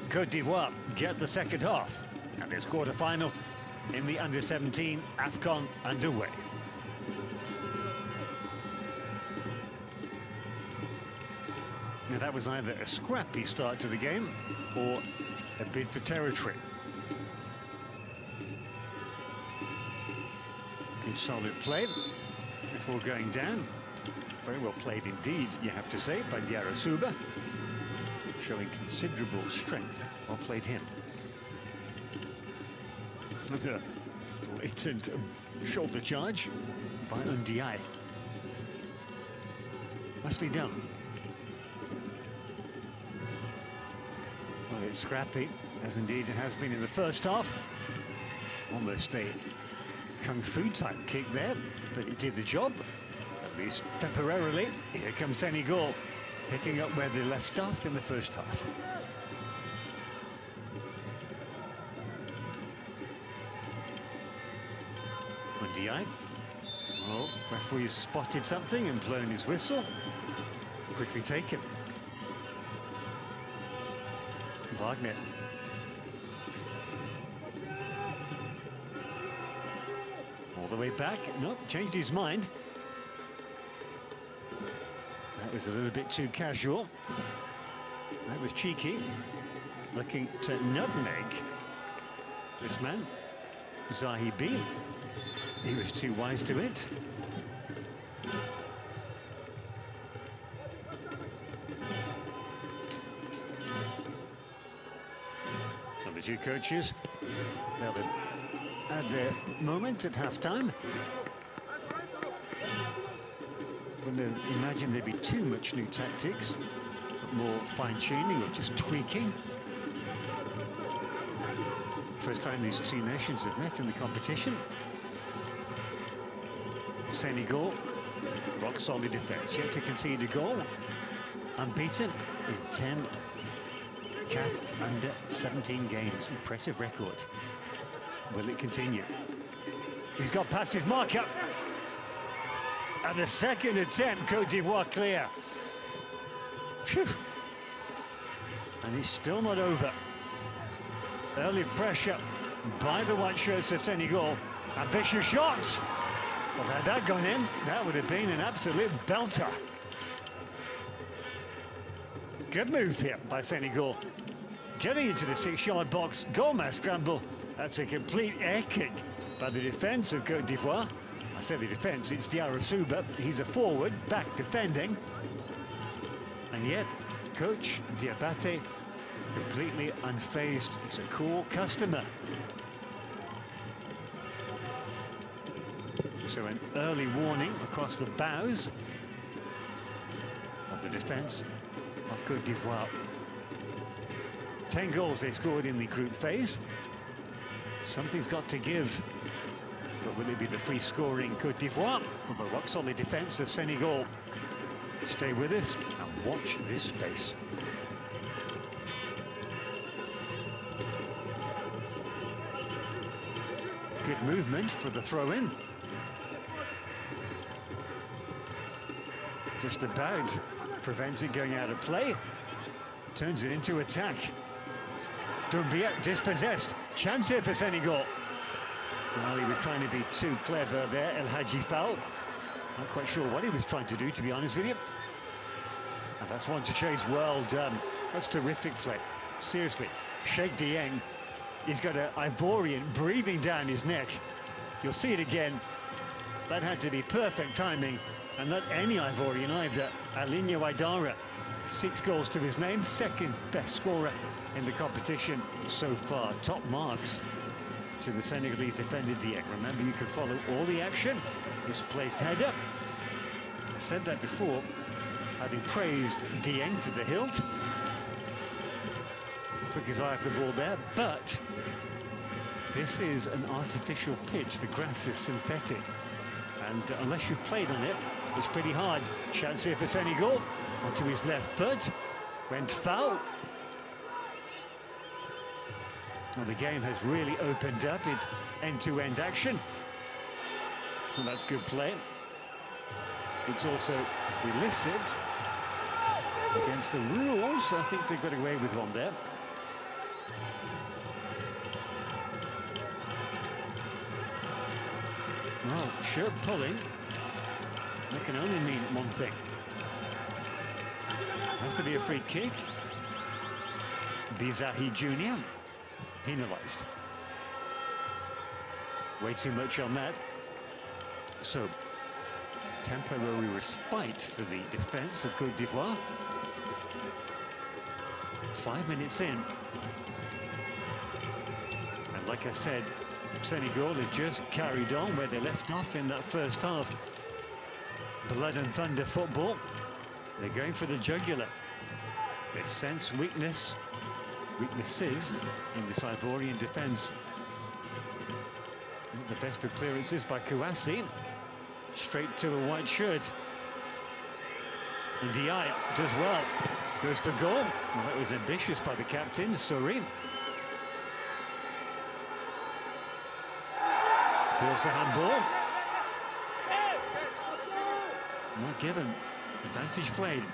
Côte d'Ivoire get the second half, and this quarter-final in the Under-17 AFCON underway. Now that was either a scrappy start to the game or a bid for territory. Good solid play before going down. Very well played indeed, you have to say, by Diarra Souba, showing considerable strength. Well played him. Look at a blatant shoulder charge by Ndiaye. Nicely done. Well, it's scrappy, as indeed it has been in the first half. Almost a kung fu type kick there, but it did the job, at least temporarily. Here comes Senegal, picking up where they left off in the first half. Ndiaye. Well, referee's spotted something and blown his whistle. Quickly taken. Wagner the way back. Nope, changed his mind. That was a little bit too casual. That was cheeky. Looking to nutmeg this man, Zahibi. He was too wise to it. And the two coaches, they'll have their moment at half-time. Wouldn't imagine there'd be too much new tactics, more fine-tuning or just tweaking. First time these two nations have met in the competition. Senegal, rock-solid defence, yet to concede a goal. Unbeaten in 10 CAF under 17 games. Impressive record. Will it continue? He's got past his marker. And the second attempt, Côte d'Ivoire clear. Phew. And it's still not over. Early pressure by the white shirts of Senegal. Ambitious shot. Well, had that gone in, that would have been an absolute belter. Good move here by Senegal. Getting into the 6-yard box, goal-mass scramble. That's a complete air kick by the defence of Côte d'Ivoire. I say the defence, it's Diarra Souba. He's a forward, back defending. And yet, Coach Diabate completely unfazed. He's a cool customer. So an early warning across the bows of the defence of Côte d'Ivoire. 10 goals they scored in the group phase. Something's got to give. But will it be the free-scoring Côte d'Ivoire or the rock-solid defence of Senegal? Stay with us and watch this space. Good movement for the throw-in. Just about prevents it going out of play. Turns it into attack. Doumbia dispossessed. Chance here for Senegal. Well, he was trying to be too clever there, El Hadji Foul. Not quite sure what he was trying to do, to be honest with you. And that's one to chase. Well done. That's terrific play. Seriously, Sheikh Dieng, he's got an Ivorian breathing down his neck. You'll see it again. That had to be perfect timing. And not any Ivorian either. Alinho Aidara, 6 goals to his name, second best scorer in the competition so far. Top marks to the Senegalese defender Dieng. Remember, you can follow all the action. Misplaced header. I've said that before, having praised Dieng to the hilt. Took his eye off the ball there, but this is an artificial pitch. The grass is synthetic. And unless you've played on it, it's pretty hard. Chance here for Senegal. Onto his left foot. Went foul. Well, the game has really opened up. It's end-to-end action. And that's good play. It's also illicit against the rules. I think they got away with one there. Well, shirt pulling, that can only mean one thing. Has to be a free kick. Bizahi Jr. penalised. Way too much on that. So, temporary respite for the defence of Côte d'Ivoire. 5 minutes in. And like I said, Senegal have just carried on where they left off in that first half. Blood and thunder football. They're going for the jugular. They sense weaknesses in this Ivorian defence. Not the best of clearances by Kouassi. Straight to a white shirt. And Diai does well. Goes for goal. Well, that was ambitious by the captain, Sori. Feels the handball. Not given. Advantage played.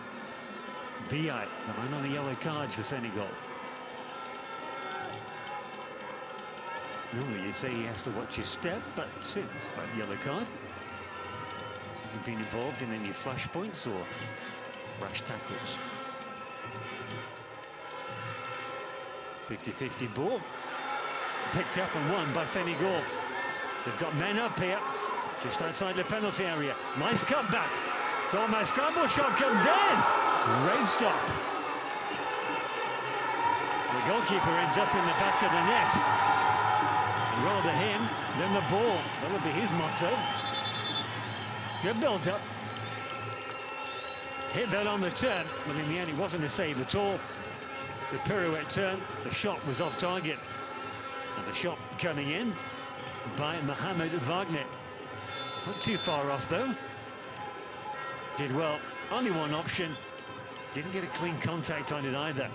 Bi, the man on the yellow card for Senegal. Normally you say he has to watch his step, but since that yellow card, hasn't been involved in any flashpoints or rash tackles. 50-50 ball. Picked up and won by Senegal. They've got men up here, just outside the penalty area. Nice cutback. Dorma's scramble shot comes in. Great stop. The goalkeeper ends up in the back of the net. And rather him than the ball. That'll be his motto. Good build-up. Hit that on the turn, but in the end it wasn't a save at all. The pirouette turn, the shot was off target. And the shot coming in by Mohamed Wagner. Not too far off though. Did well. Only one option. Didn't get a clean contact on it either.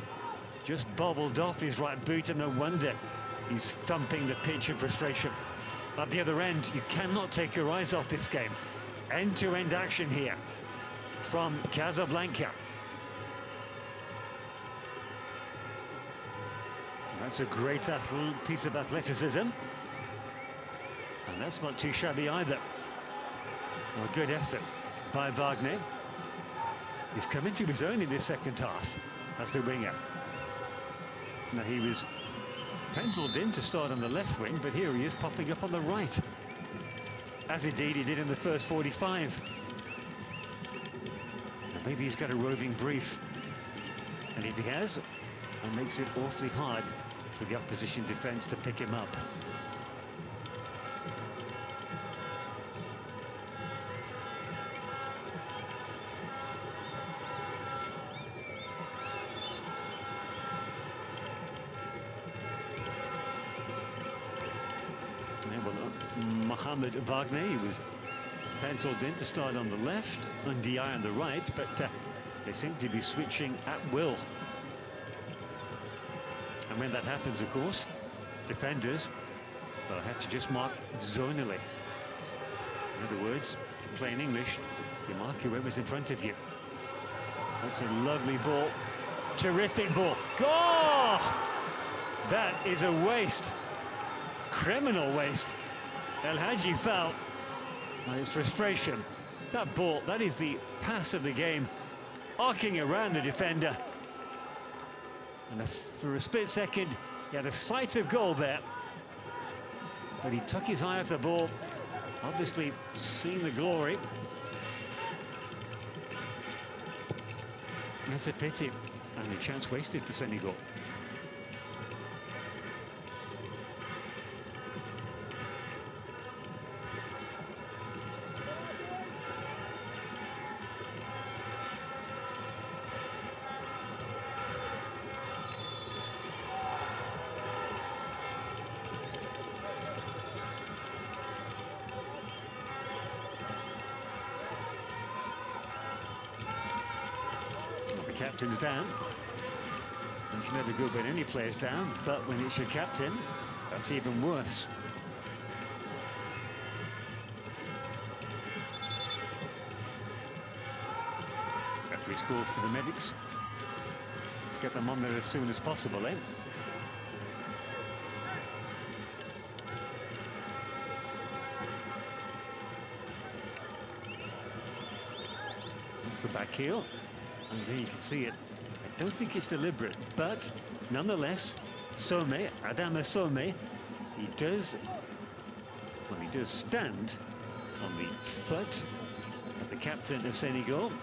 Just bobbled off his right boot, and no wonder he's thumping the pitch in frustration. At the other end, you cannot take your eyes off this game. End-to-end action here from Casablanca. That's a great piece of athleticism. And that's not too shabby either. Well, a good effort by Wagner. He's come into his own in this second half as the winger. Now, he was penciled in to start on the left wing, but here he is popping up on the right, as indeed he did in the first 45. Now, maybe he's got a roving brief, and if he has, it makes it awfully hard for the opposition defence to pick him up. Mohamed Wagner, he was penciled in to start on the left, and Di on the right, but they seem to be switching at will. And when that happens, of course, defenders have to just mark zonally. In other words, in plain English, you mark whoever's in front of you. That's a lovely ball. Terrific ball. Oh! That is a waste. Criminal waste. El Hadji felt, and his frustration. That ball, that is the pass of the game, arcing around the defender. And for a split second, he had a sight of goal there. But he took his eye off the ball, obviously seeing the glory. That's a pity, and a chance wasted for Senegal. Captain's down. It's never good when any player's down, but when it's your captain, that's even worse. Referee's called for the medics. Let's get them on there as soon as possible, eh? That's the back heel. And there you can see it. I don't think it's deliberate, but nonetheless, Somé, Adama Somé, he does stand on the foot of the captain of Senegal,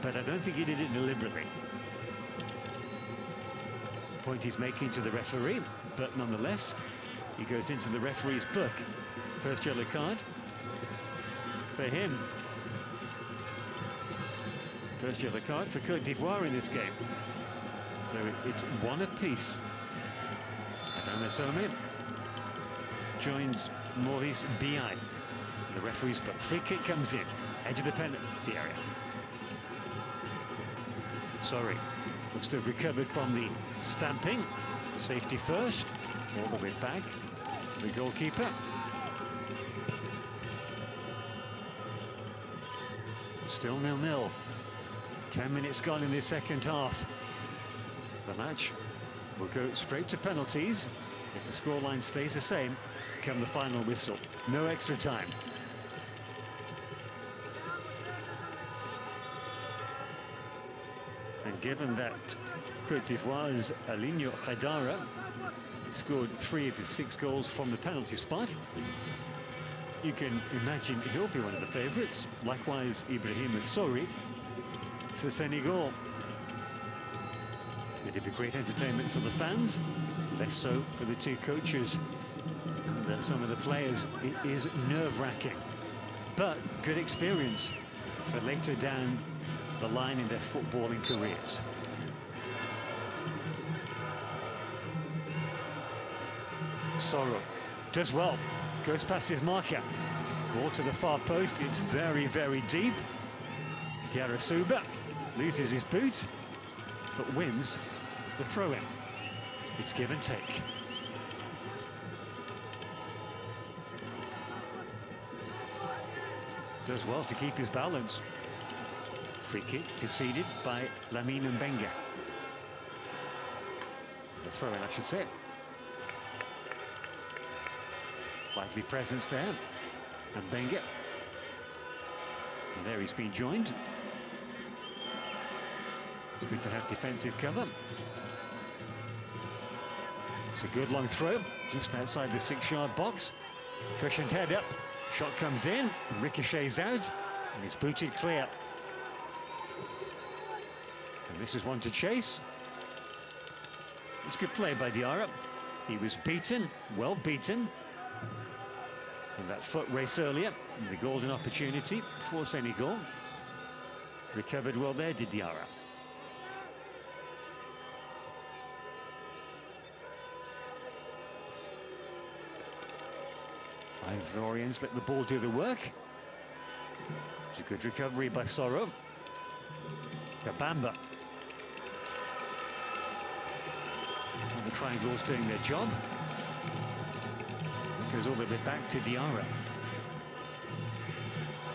but I don't think he did it deliberately. Point he's making to the referee, but nonetheless, he goes into the referee's book. First yellow card for him. First yellow card for Côte d'Ivoire in this game. So it's one apiece. Adama Somé joins Maurice Biaï. The referee's book. Free kick comes in. Edge of the penalty area. Sorry. Looks to have recovered from the stamping. Safety first. All the way back to the goalkeeper. Still 0-0. 10 minutes gone in this second half. The match will go straight to penalties. if the scoreline stays the same come the final whistle. No extra time. And given that Côte d'Ivoire's Aligno Haidara scored 3 of his 6 goals from the penalty spot, you can imagine he'll be one of the favourites. Likewise, Ibrahim Sori for Senegal. It'd be great entertainment for the fans, less so for the 2 coaches and some of the players. It is nerve-wracking, but good experience for later down the line in their footballing careers. Soro does well, goes past his marker. Ball to the far post, it's very, very deep. Diarra loses his boot, but wins the throw-in. It's give and take. Does well to keep his balance. Free kick conceded by Lamine Mbengue. The throw-in, I should say. Lively presence there. Mbengue. And there he's been joined. It's good to have defensive cover. It's a good long throw, just outside the 6-yard box. Cushioned header. Shot comes in, ricochets out, and it's booted clear. And this is one to chase. It's good play by Diarra. He was beaten, well beaten. In that foot race earlier, the golden opportunity for Senegal. Recovered well there, did Diarra. Ivorians let the ball do the work. It's a good recovery by Soro. Kabamba. And the triangle's doing their job. It goes all the way back to Diarra.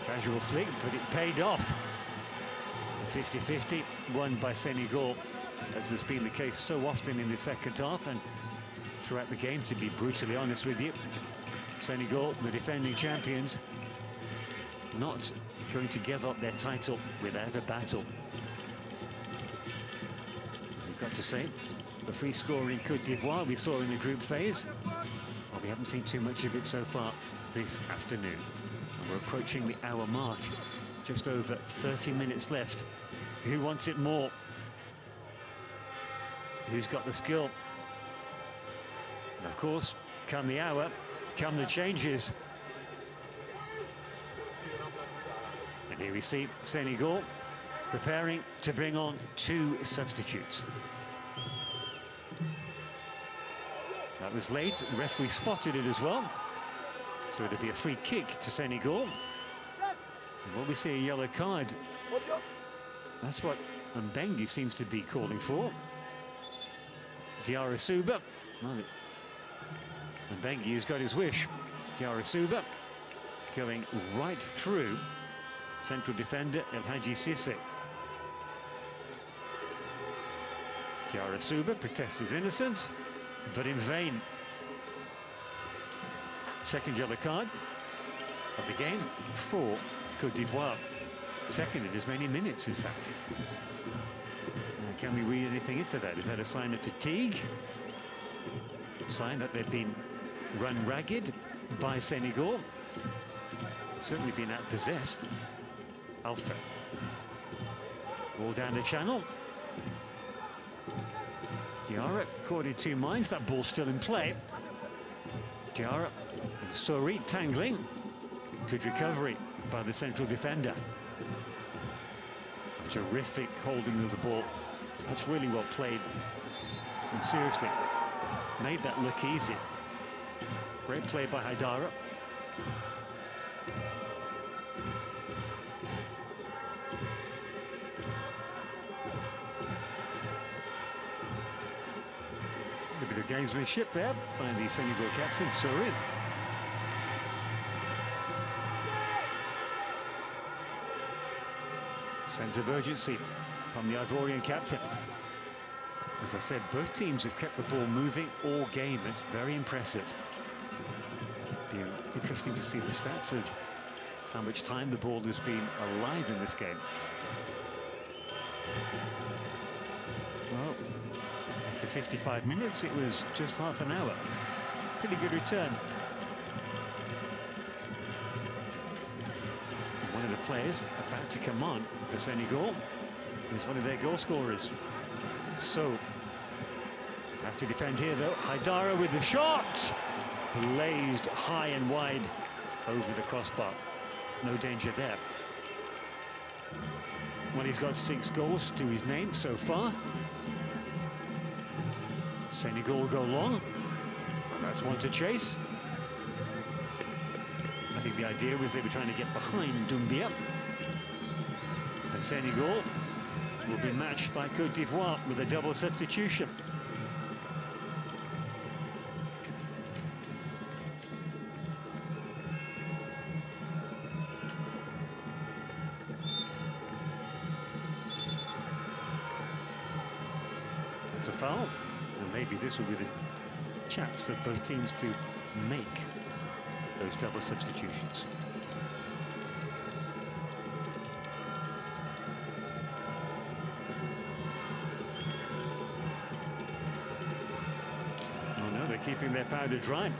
Casual flick, but it paid off. 50-50, won by Senegal, as has been the case so often in the second half and throughout the game, to be brutally honest with you. Senegal, the defending champions, not going to give up their title without a battle. We've got to say, the free scoring Côte d'Ivoire we saw in the group phase, well, we haven't seen too much of it so far this afternoon. And we're approaching the hour mark, just over 30 minutes left. Who wants it more? Who's got the skill? And of course, come the hour, come the changes. And here we see Senegal preparing to bring on 2 substitutes. That was late, the referee spotted it as well. So it'll be a free kick to Senegal. And when we see a yellow card, that's what Mbengue seems to be calling for. Diarra. Well, Mbengue has got his wish. Diarra going right through central defender El Hadji Cissé. Diarra protests his innocence, but in vain. Second yellow card of the game for Côte d'Ivoire. Second in as many minutes, in fact. Can we read anything into that? Is that a sign of fatigue? Sign that they've been run ragged by Senegal? Certainly been outpossessed. Alpha. Ball down the channel. Diarra caught in 2 minds. That ball's still in play. Diarra and Sori tangling. Good recovery by the central defender. A terrific holding of the ball. That's really well played. And seriously, made that look easy. Great play by Haidara. A bit of gamesmanship there by the Senegal captain, Sori. Sense of urgency from the Ivorian captain. As I said, both teams have kept the ball moving all game. It's very impressive. It'll be interesting to see the stats of how much time the ball has been alive in this game. Well, after 55 minutes, it was just half an hour. Pretty good return. One of the players about to come on for Senegal is one of their goal scorers. So, have to defend here though. Haidara with the shot! Blazed high and wide over the crossbar. No danger there. Well, he's got 6 goals to his name so far. Senegal go long, and that's one to chase. I think the idea was they were trying to get behind Doumbia. And Senegal will be matched by Côte d'Ivoire with a double substitution. It's a foul, and maybe this will be the chance for both teams to make those double substitutions. Oh no, they're keeping their powder dry.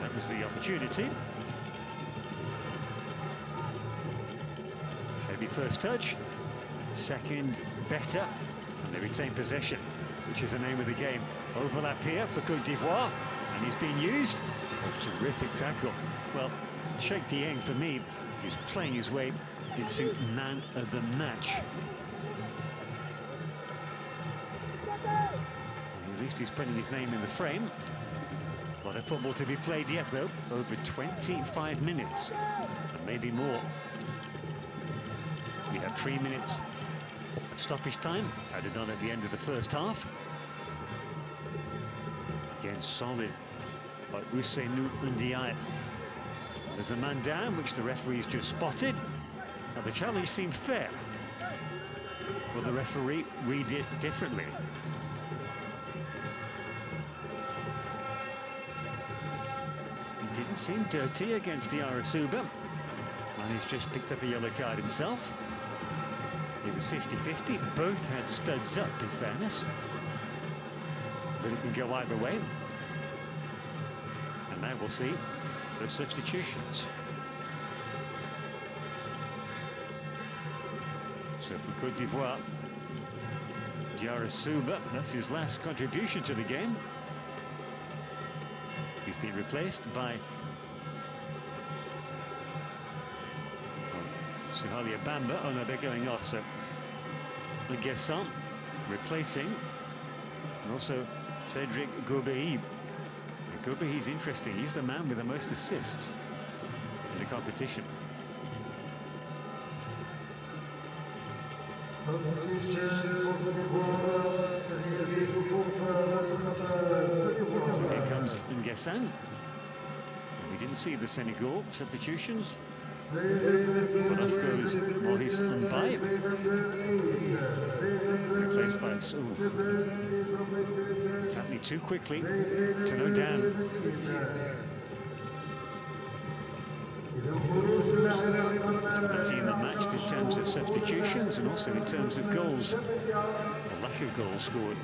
That was the opportunity. Heavy first touch. Second, better, and they retain possession, which is the name of the game. Overlap here for Côte d'Ivoire, and he's been used. A terrific tackle. Well, Cheikh Dieng, for me, is playing his way into man of the match. And at least he's putting his name in the frame. A lot of football to be played yet, though. Over 25 minutes, and maybe more. We have 3 minutes of stoppage time added on at the end of the first half. Again, solid by Ousseynou Ndiaye. There's a man down, which the referee's just spotted. Now, the challenge seemed fair. Will the referee read it differently? He didn't seem dirty against Diarra Souba, and he's just picked up a yellow card himself. It was 50-50. Both had studs up, in fairness. But it can go either way. And now we'll see those substitutions. So for Côte d'Ivoire, Diarra Souba, that's his last contribution to the game. He's been replaced by Suhalia Bamba. Oh no, they're going off, so the Guesson replacing, and also Cédric Gobéhi. Gobéhi's interesting. He's the man with the most assists in the competition. So here comes Nguessan. We didn't see the Senegal substitutions. Off goes Maurice Mbaye, replaced by it's happening too quickly to no down. The team that matched in terms of substitutions and also in terms of goals, a lack of goals scored.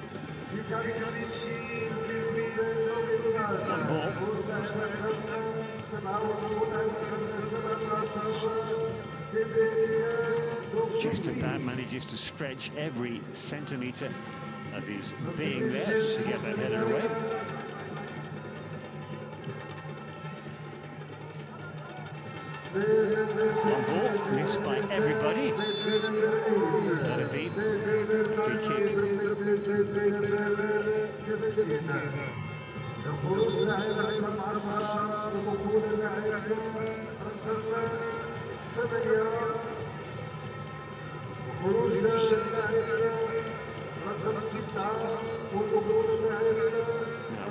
One ball. Just about manages to stretch every centimetre of his being there to get that header away. One ball missed by everybody. That'll be free kick. I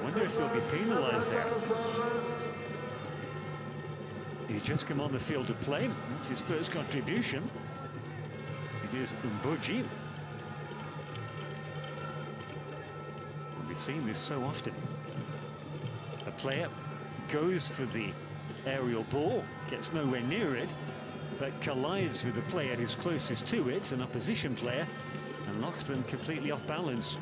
wonder if he'll be penalised there. He's just come on the field to play. That's his first contribution. Here's Mboji. We've seen this so often. A player goes for the aerial ball, gets nowhere near it, but collides with the player who's closest to it, an opposition player, and knocks them completely off balance.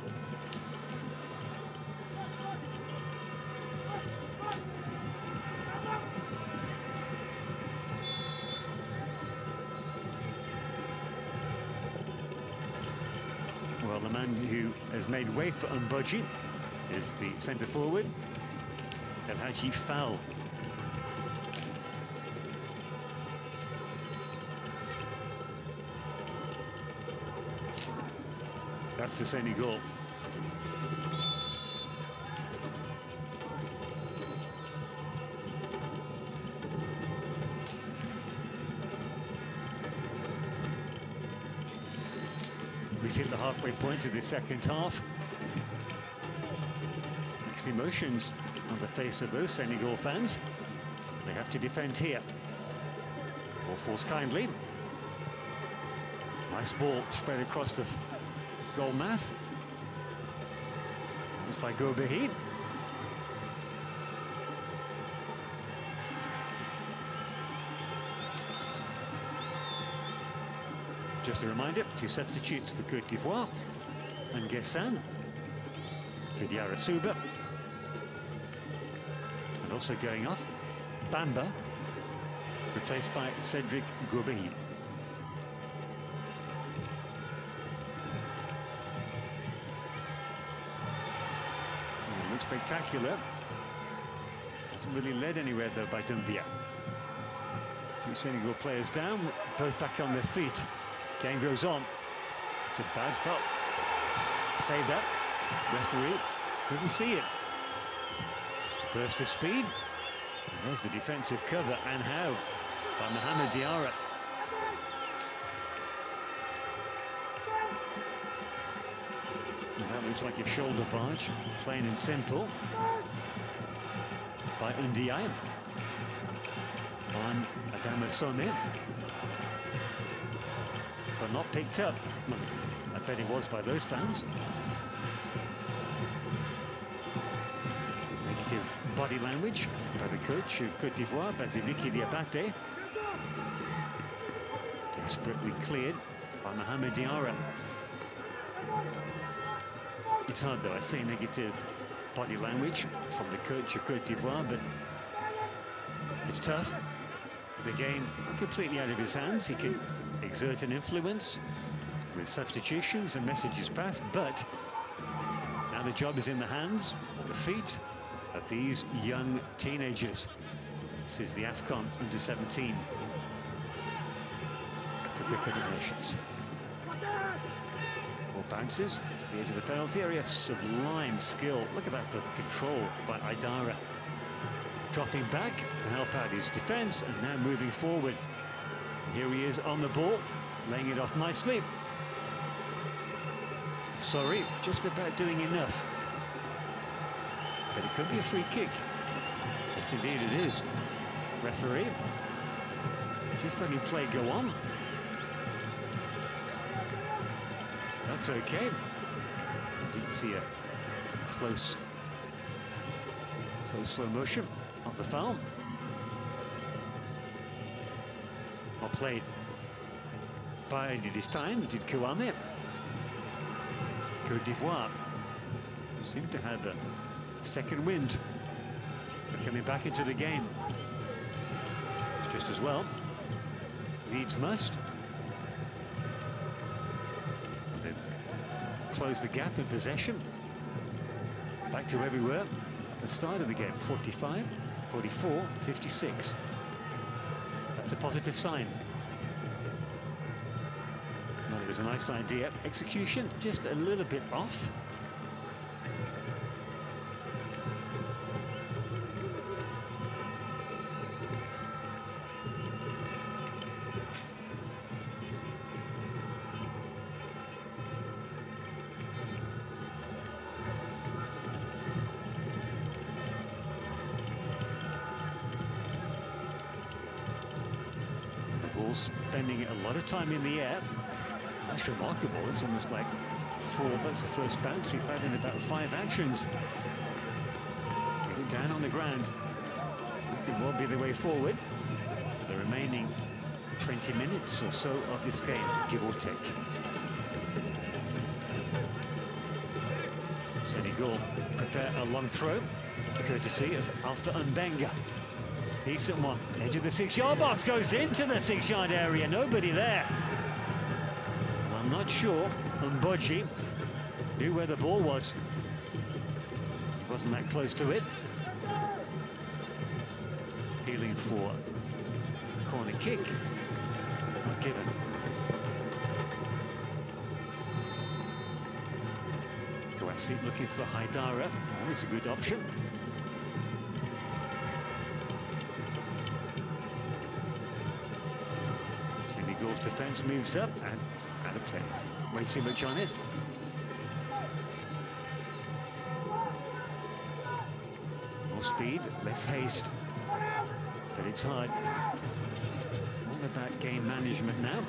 Well, the man who has made way for Mbodji is the centre forward, El Hadji Fall. That's for Senegal. We've hit the halfway point of the second half. Mixed emotions on the face of those Senegal fans. They have to defend here. Ball falls kindly. Nice ball spread across the goal mat. That was by Gobehi. Just a reminder, 2 substitutes for Côte d'Ivoire. And Guessan for Diarra Souba. And also going off, Bamba, replaced by Cedric Gobehi. Looks spectacular. Hasn't really led anywhere though by Doumbia. 2 Senegal players down, both back on their feet. Game goes on. It's a bad foul. Save that. Referee doesn't see it. Burst of speed. And there's the defensive cover, and how, by Mohamed Diarra. And that looks like a shoulder barge, plain and simple, by Ndiaye on Adama Sone. But not picked up. Well, I bet it was by those fans. Negative body language by the coach of Côte d'Ivoire, Basiliki Diabate. Desperately cleared by Mohamed Diarra. It's hard though, I say negative body language from the coach of Côte d'Ivoire, but it's tough. The game completely out of his hands. He can exert an influence with substitutions and messages passed, but now the job is in the hands, the feet of these young teenagers. This is the AFCON Under-17 Africa Cup of Nations. Ball bounces to the edge of the penalty area. Sublime skill. Look at that for control by Aidara. Dropping back to help out his defense, and now moving forward. Here he is on the ball, laying it off nicely. Sorry, just about doing enough. But it could be a free kick. Yes, indeed it is. Referee, just letting play go on. That's okay. I didn't see a close slow motion of the foul. Well played. Bided his time, did Kouame. Côte d'Ivoire seemed to have a second wind. They're coming back into the game. It's just as well. Needs must. They've closed the gap in possession. Back to where we were at the start of the game. 45, 44, 56. That's a positive sign. Well, it was a nice idea. Execution just a little bit off. Spending a lot of time in the air. That's remarkable. It's almost like 4, that's the first bounce we've had in about 5 actions. Getting down on the ground. That could well be the way forward for the remaining 20 minutes or so of this game, give or take. Senegal prepare a long throw, courtesy of Alpha Mbenga. Decent one, edge of the 6-yard box, goes into the 6-yard area, nobody there. Well, I'm not sure Mboji knew where the ball was. He wasn't that close to it. Appealing for a corner kick, not given. Kouassi looking for Haidara, always a good option. Senegal's defence moves up and out of play. Way too much on it. More speed, less haste. But it's hard. All about game management now.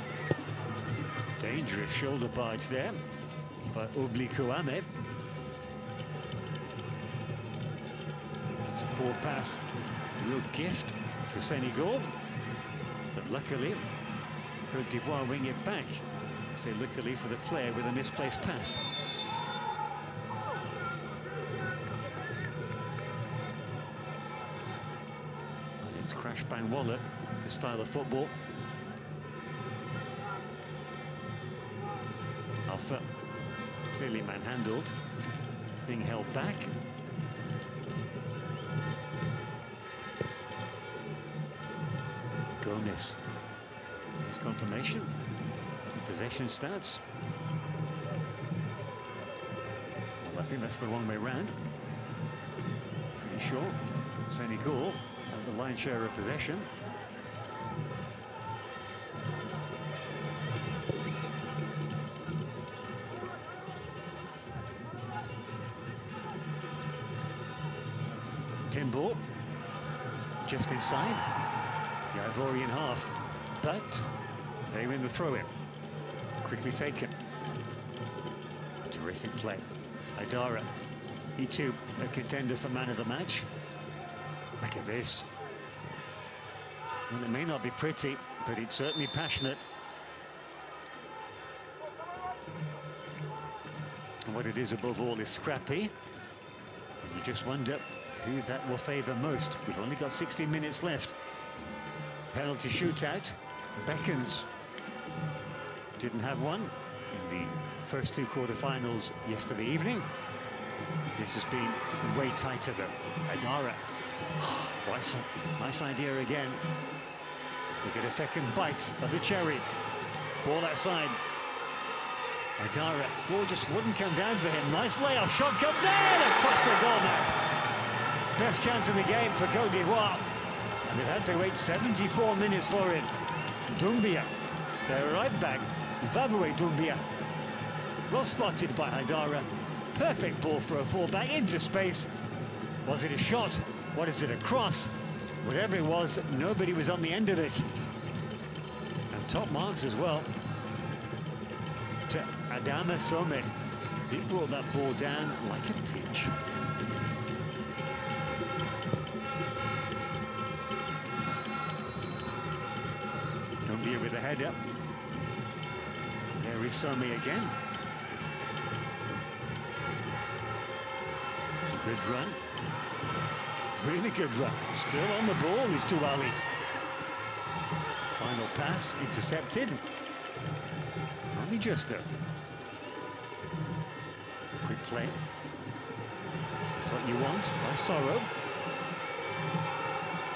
Dangerous shoulder barge there by Oubli Kouame. That's a poor pass. Real gift for Senegal. But luckily, Côte d'Ivoire wing it back. I say luckily for the player with a misplaced pass. And it's crash bang wallet, the style of football. Alpha clearly manhandled, being held back. Gomez. It's confirmation. Possession stats. Well, I think that's the wrong way round. Pretty sure Senegal have the lion's share of possession. Pinball just inside the Ivorian half, but they win the throw-in. Quickly taken. Terrific play. Haidara, he too a contender for man of the match. Look at this. Well, it may not be pretty, but it's certainly passionate. And what it is above all is scrappy. And you just wonder who that will favour most. We've only got 60 minutes left. Penalty shootout beckons. Didn't have one in the first 2 quarterfinals yesterday evening. This has been way tighter though. Haidara, nice idea again. We get a second bite of the cherry. Ball outside. Haidara, ball just wouldn't come down for him. Nice layoff, shot comes in across the goal net. Best chance in the game for Côte d'Ivoire. And they've had to wait 74 minutes for it. Doumbia, they're right back. Vaboué Doumbia. Well spotted by Haidara. Perfect ball for a fullback into space. Was it a shot? What is it, a cross? Whatever it was, nobody was on the end of it. And top marks as well to Adama Some. He brought that ball down like a pitch. Doumbia with a header. There is Some again. It's a good run. Really good run. Still on the ball is Touali. Final pass intercepted. Only just though. Quick play. That's what you want by Sorrow.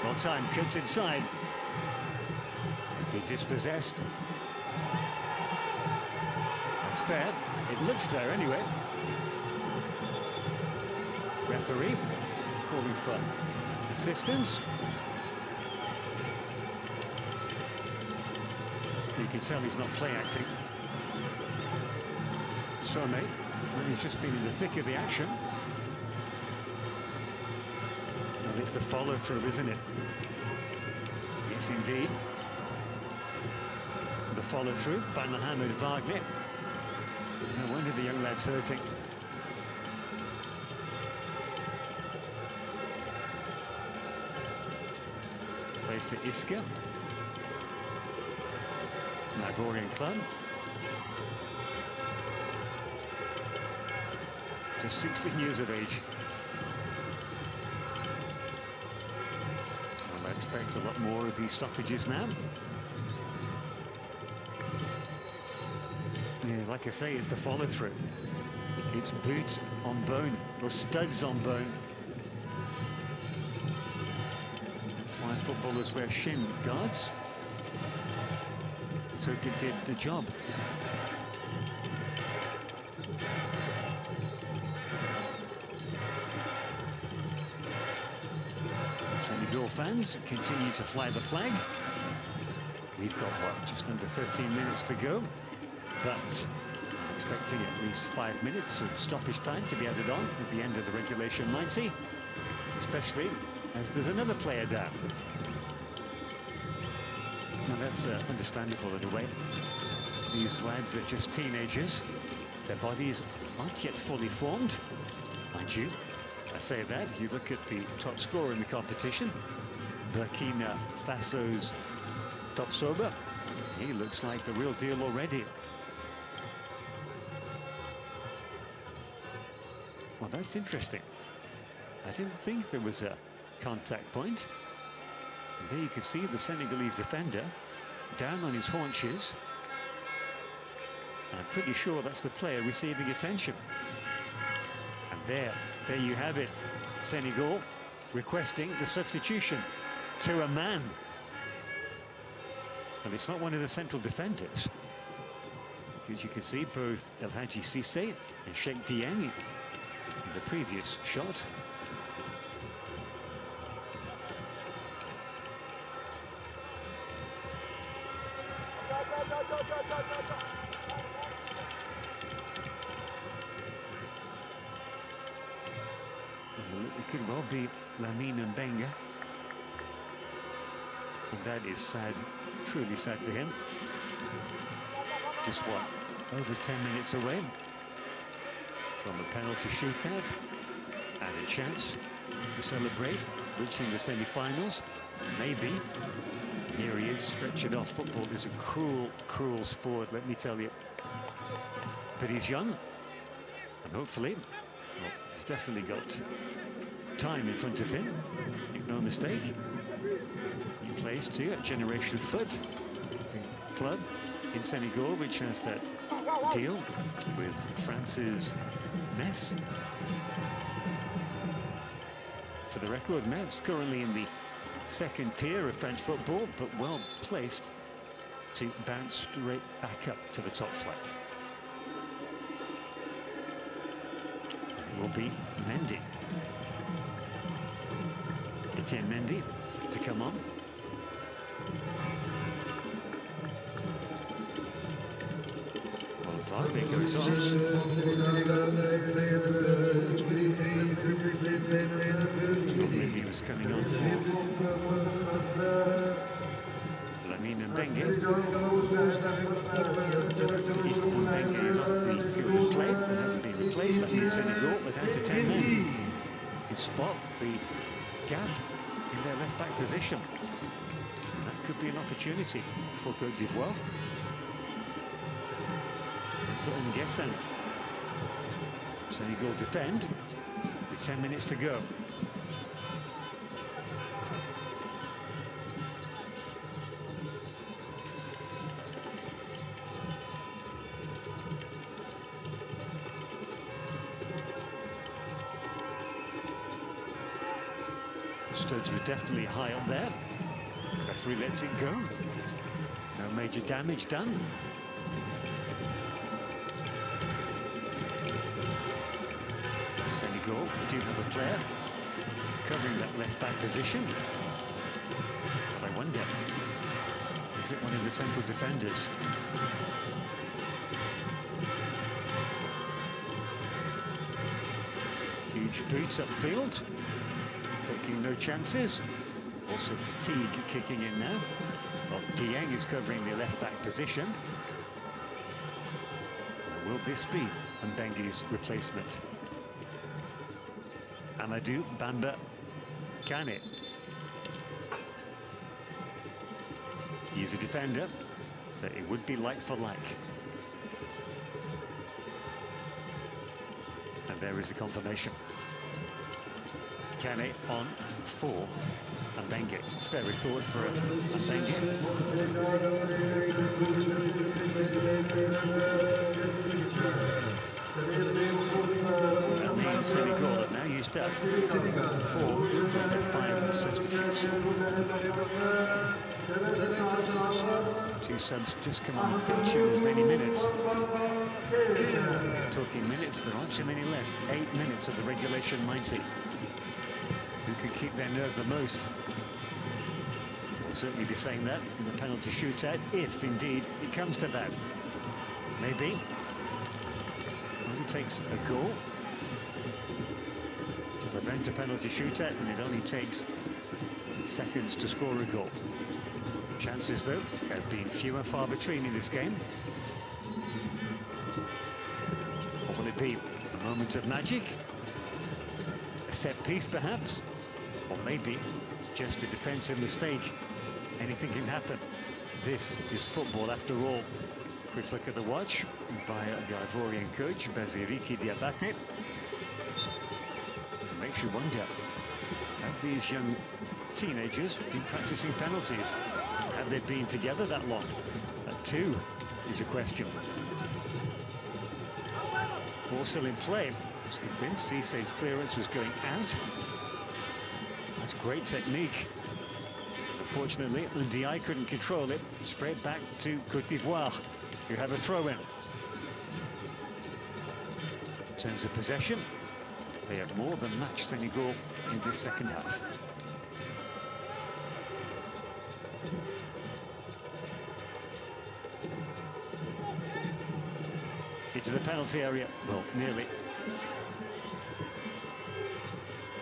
Well timed, cuts inside. He dispossessed. That's fair. It looks fair anyway. Referee calling for assistance. You can tell he's not play acting. Some, and he's just been in the thick of the action. Well, it's the follow-through, isn't it? Yes, indeed. The follow-through by Mohamed Wagner. No wonder the young lad's hurting. Plays for Iska. Ivorian club. Just 16 years of age. Well, I expect a lot more of these stoppages now. Yeah, like I say, it's the follow-through. It's boot on bone, or studs on bone. That's why footballers wear shin guards. Let's hope it did the job. Senegal fans continue to fly the flag. We've got, what, just under 13 minutes to go. But I'm expecting at least 5 minutes of stoppage time to be added on at the end of the regulation 90. Especially as there's another player down. Now that's understandable in a way. These lads are just teenagers. Their bodies aren't yet fully formed. Mind you, I say that, you look at the top scorer in the competition, Burkina Faso's top sober. He looks like the real deal already. Well, that's interesting. I didn't think there was a contact point. And there you can see the Senegalese defender down on his haunches. And I'm pretty sure that's the player receiving attention. And there you have it. Senegal requesting the substitution to a man. And it's not one of the central defenders. Because you can see both El Hadji Cissé and Cheikh Dieng in the previous shot. It could well be Lamine Mbengue. And that is sad, truly sad for him. Just what, over 10 minutes away from a penalty shootout and a chance to celebrate reaching the semi-finals. Maybe. Here he is, stretching off. Football is a cruel, cruel sport, let me tell you. But he's young, and hopefully, well, he's definitely got time in front of him. Make no mistake. He plays too at Generation Foot, the club in Senegal, which has that deal with France's Metz. For the record, Metz currently in the second tier of French football, but well placed to bounce straight back up to the top flight. It will be Mendy. Etienne Mendy to come on. Well, Vardy goes off. Mendy was coming on for Lamine Mbengue. Mbengue is off the field of play and hasn't been replaced. That means Senegal are down to 10 men. You can spot the gap in their left-back position. That could be an opportunity for Côte d'Ivoire. And for Nguessan. Senegal defend with 10 minutes to go. Studs were definitely high up there. Referee lets it go. No major damage done. Senegal do have a player covering that left-back position. But I wonder, is it one of the central defenders? Huge boots upfield. Taking no chances. Also fatigue kicking in now. Well, Dieng is covering the left-back position. will this be Mbengue's replacement? Amadou Bamba Kane. He's a defender, so it would be like for like. And there is the confirmation. Kane on for Mbengue. Spare a thought for Mbengue. That means Senegal are now used up 4 of their 5 substitutes. 2 subs just come on the pitch in as many minutes. Talking minutes, there aren't too many left. 8 minutes of the regulation 90. Who can keep their nerve the most? We'll certainly be saying that in the penalty shootout, if indeed it comes to that. Maybe. Only takes a goal to prevent a penalty shootout, and it only takes seconds to score a goal. Chances, though, have been few and far between in this game. Or will it be a moment of magic? A set piece, perhaps? Or maybe just a defensive mistake. Anything can happen. This is football after all. Quick look at the watch by the Ivorian coach, Baziriki Diabate. It makes you wonder, have these young teenagers been practicing penalties? Have they been together that long? That too is a question. Ball still in play. I was convinced Cissé's clearance was going out. That's great technique. Unfortunately, Ndiaye couldn't control it. Straight back to Côte d'Ivoire. You have a throw-in. In terms of possession, they have more than matched Senegal in this second half. Into the penalty area. Well, nearly.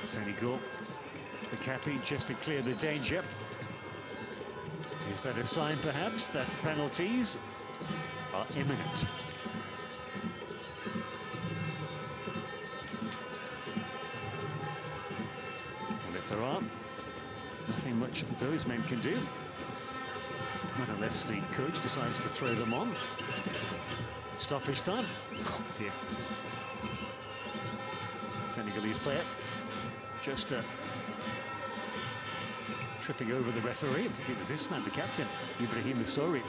Senegal, the Cappy just to clear the danger. Is that a sign, perhaps, that penalties are imminent? And if there are, nothing much those men can do. Not unless the coach decides to throw them on. Stoppage time. Oh dear. Senegalese player just tripping over the referee. It was this man, the captain, Ibrahim Souri.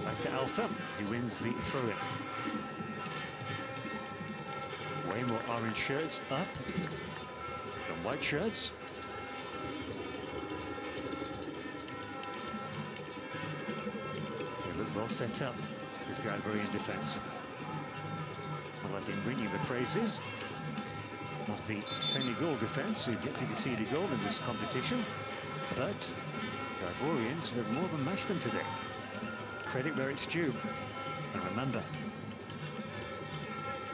Back to Alpha, who wins the throw-in. Way more orange shirts up than white shirts. They look well set up, is the Ivorian defence. Well, I've been bringing the praises of the Senegal defence, who've yet to concede a goal in this competition, but the Ivorians have more than matched them today. Credit where it's due. And remember,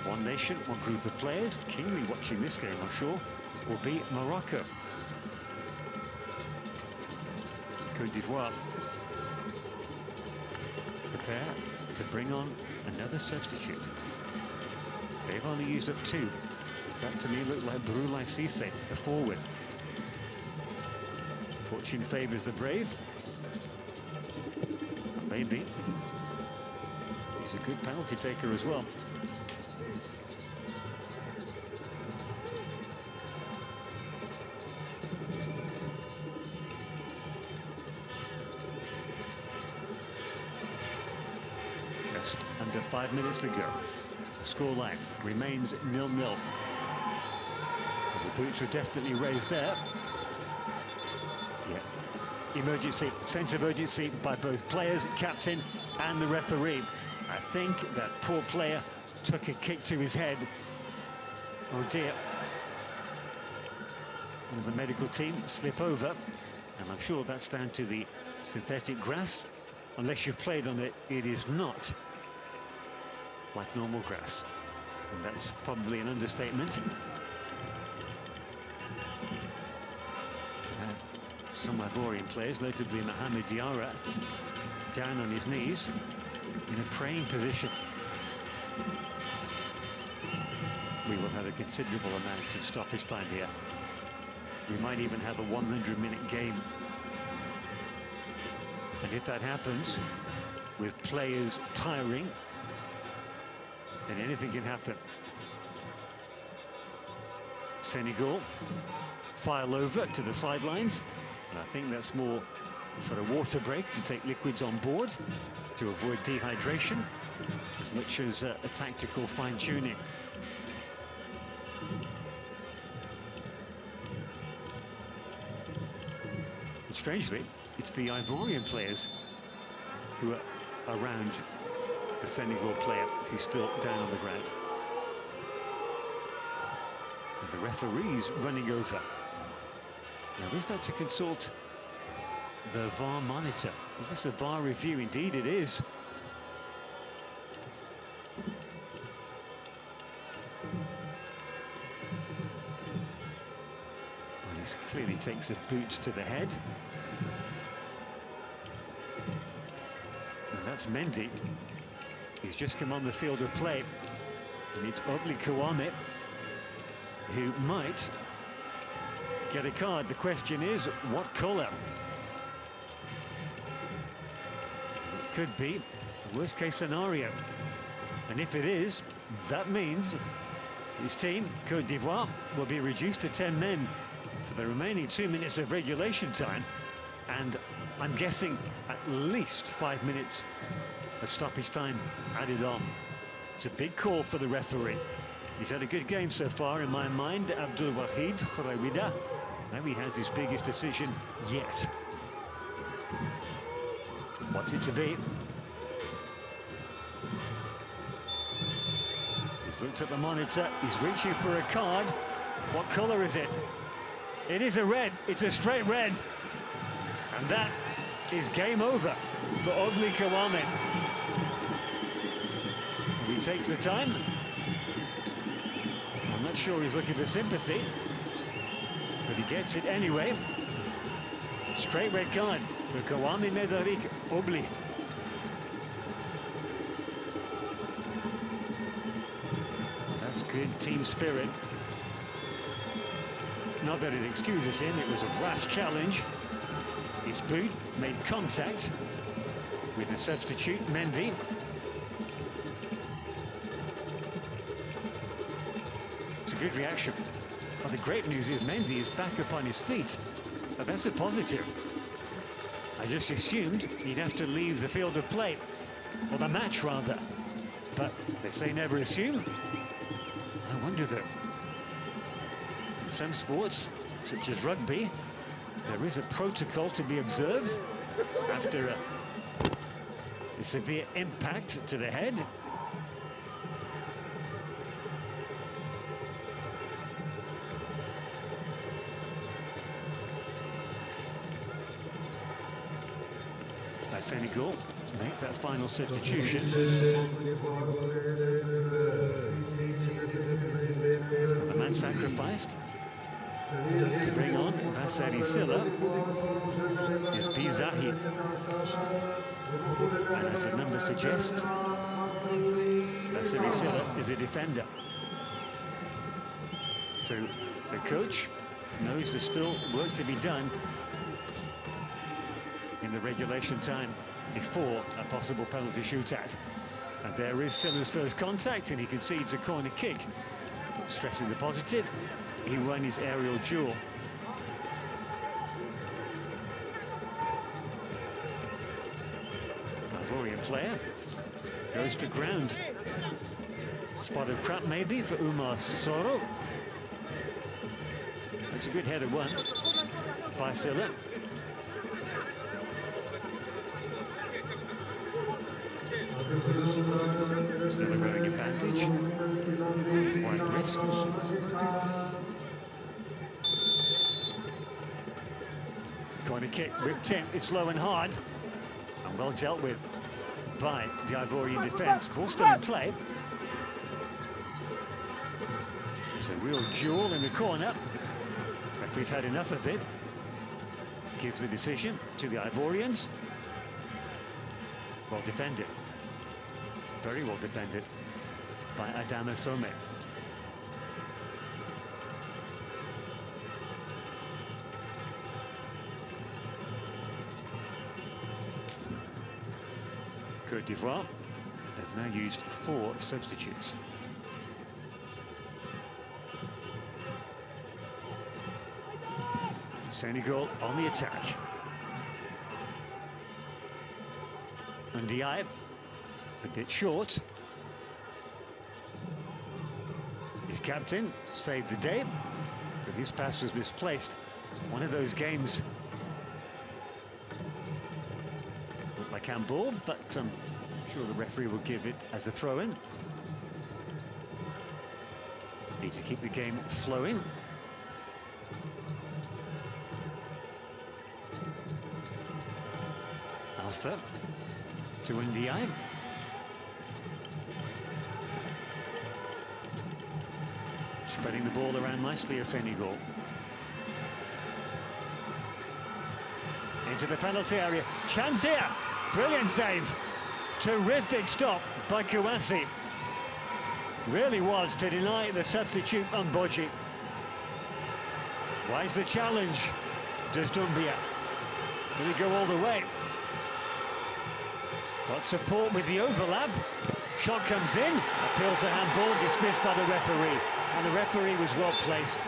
one nation, one group of players, keenly watching this game, I'm sure, will be Morocco. Côte d'Ivoire prepare to bring on another substitute. They've only used up 2. That to me looked like Brulai Cissé, a forward. Fortune favours the brave. Maybe. He's a good penalty taker as well. Just under 5 minutes to go. Scoreline remains 0-0. The boots were definitely raised there. Yeah. Emergency, sense of urgency by both players, captain and the referee. I think that poor player took a kick to his head. Oh dear. And the medical team slip over, and I'm sure that's down to the synthetic grass. Unless you've played on it, it is not like normal grass. And that's probably an understatement. Some Ivorian players, notably Mohamed Diarra, down on his knees in a praying position. We will have a considerable amount of stoppage time here. We might even have a 100-minute game. And if that happens, with players tiring, then anything can happen. Senegal file over to the sidelines, and I think that's more for a water break, to take liquids on board to avoid dehydration as much as a tactical fine-tuning. But strangely, it's the Ivorian players who are around the Senegal player who's still down on the ground. And the referee's running over. Now, is that to consult the VAR monitor? Is this a VAR review? Indeed it is. Well, this clearly takes a boot to the head. And that's Mendy. He's just come on the field of play. And it's Obli Kouame who might get a card. The question is, what colour? It could be the worst case scenario. And if it is, that means his team, Côte d'Ivoire, will be reduced to 10 men for the remaining 2 minutes of regulation time. And I'm guessing at least 5 minutes of stoppage time added on. It's a big call for the referee. He's had a good game so far, in my mind, Abdul Wahid Khourawida. Now he has his biggest decision yet. What's it to be? He's looked at the monitor, he's reaching for a card. What colour is it? It is a red, it's a straight red. And that is game over for Obli Kouame. He takes the time. I'm not sure he's looking for sympathy, but he gets it anyway. Straight red card for Kouame Médéric Obli. That's good team spirit. Not that it excuses him, it was a rash challenge. His boot made contact with the substitute, Mendy. It's a good reaction. Well, the great news is Mendy is back up on his feet. But that's a positive. I just assumed he'd have to leave the field of play, or the match rather. But they say never assume. I wonder though. In some sports, such as rugby, there is a protocol to be observed after a severe impact to the head. Senegal make that final substitution. The man sacrificed to bring on Vassari Silla is Bizahi. And as the number suggests, Vassari Silla is a defender. So the coach knows there's still work to be done in the regulation time before a possible penalty shootout. And there is Silla's first contact, and he concedes a corner kick. But stressing the positive, he won his aerial duel. Ivorian player goes to ground. Spot of trap maybe for Umar Soro. That's a good header one by Silla. Silla wearing a bandage, white wrist. Corner kick ripped in, it's low and hard, and well dealt with by the Ivorian defence. Ball still in play. It's a real duel in the corner. Referee's had enough of it. Gives the decision to the Ivorians. Well defended. Very well defended. by Adama Some. Côte d'Ivoire have now used 4 substitutes. Senegal on the attack. And Ndiaye, it's a bit short. His captain saved the day, but his pass was misplaced. One of those games looked like handball, but I'm sure the referee will give it as a throw-in. Need to keep the game flowing. Alpha to Ndiaye. Spreading the ball around nicely as Senegal. Into the penalty area. Chance here. Brilliant save. Terrific stop by Kouassi. Really was to deny the substitute on Bodji. Why is the challenge? Does Doumbia? Will he go all the way? Got support with the overlap. Shot comes in. Appeals to handball, dismissed by the referee. And the referee was well placed.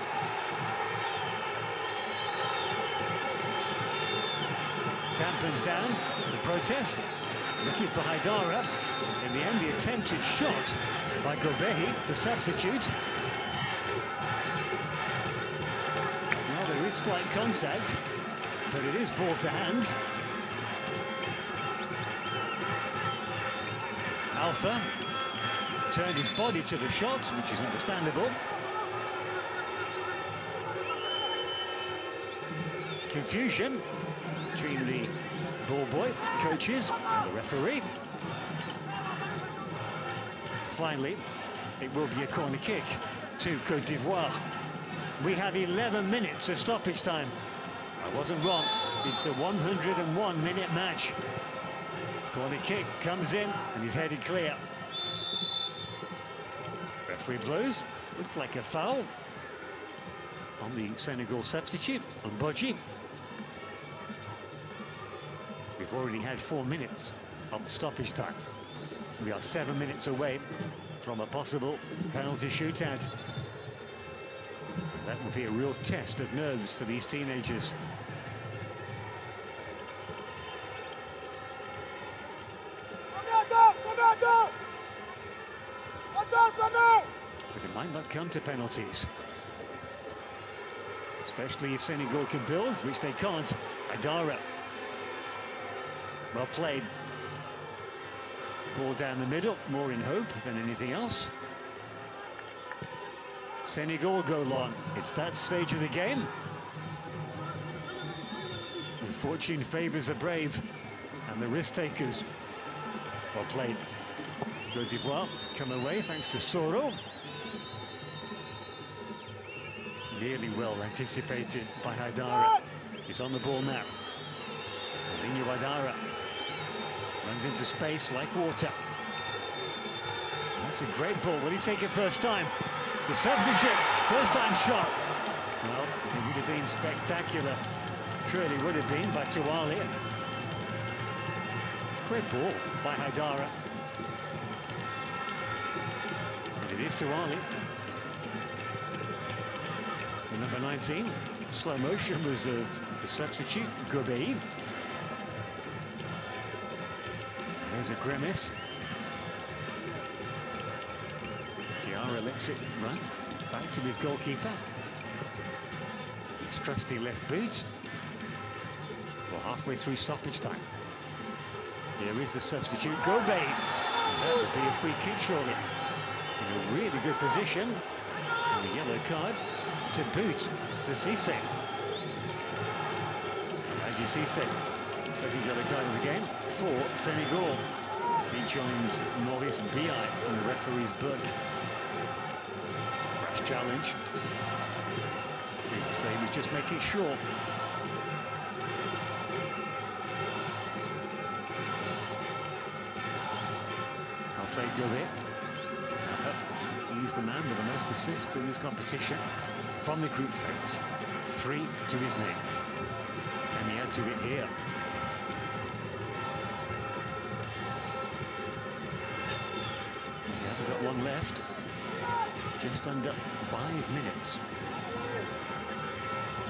Dampens down the protest. Looking for Haidara. In the end, the attempted shot by Gobehi, the substitute. Well, there is slight contact, but it is ball to hand. Alpha turned his body to the shot, which is understandable. Confusion between the ball boy, coaches, and the referee. Finally, it will be a corner kick to Côte d'Ivoire. We have 11 minutes of stoppage time. I wasn't wrong. It's a 101-minute match. Corner kick comes in and he's headed clear. Referee blows. Looked like a foul on the Senegal substitute, on Bodji. We've already had 4 minutes of the stoppage time. We are 7 minutes away from a possible penalty shootout. That will be a real test of nerves for these teenagers. But it might not come to penalties. Especially if Senegal can build, which they can't. Haidara. Well played. Ball down the middle, more in hope than anything else. Senegal go long. It's that stage of the game. And fortune favours the brave and the risk takers. Well played. Côte d'Ivoire come away thanks to Soro. Nearly well anticipated by Haidara. He's on the ball now. Haidara runs into space like water. That's a great ball. Will he take it first time? The substitute, first time shot. Well, it would have been spectacular. Truly would have been by Tuali. Great ball by Haidara. And it is Tuali. The number 19, slow motion was of the substitute, Gobehi. There's a grimace. Diarra lets it run back to his goalkeeper. His trusty left boot. Well, halfway through stoppage time. Here is the substitute, Gobehi. That would be a free kick, surely. In a really good position. And a yellow card to boot to Cisse. Raji Cisse, second yellow card of the game for Senegal. He joins Maurice Biai in the referee's book. Rash challenge. So he was just making sure. I'll play Gobehi. he's the man with the most assists in this competition from the group phase. 3 to his name. Can he add to it here? We haven't got one left. Just under 5 minutes.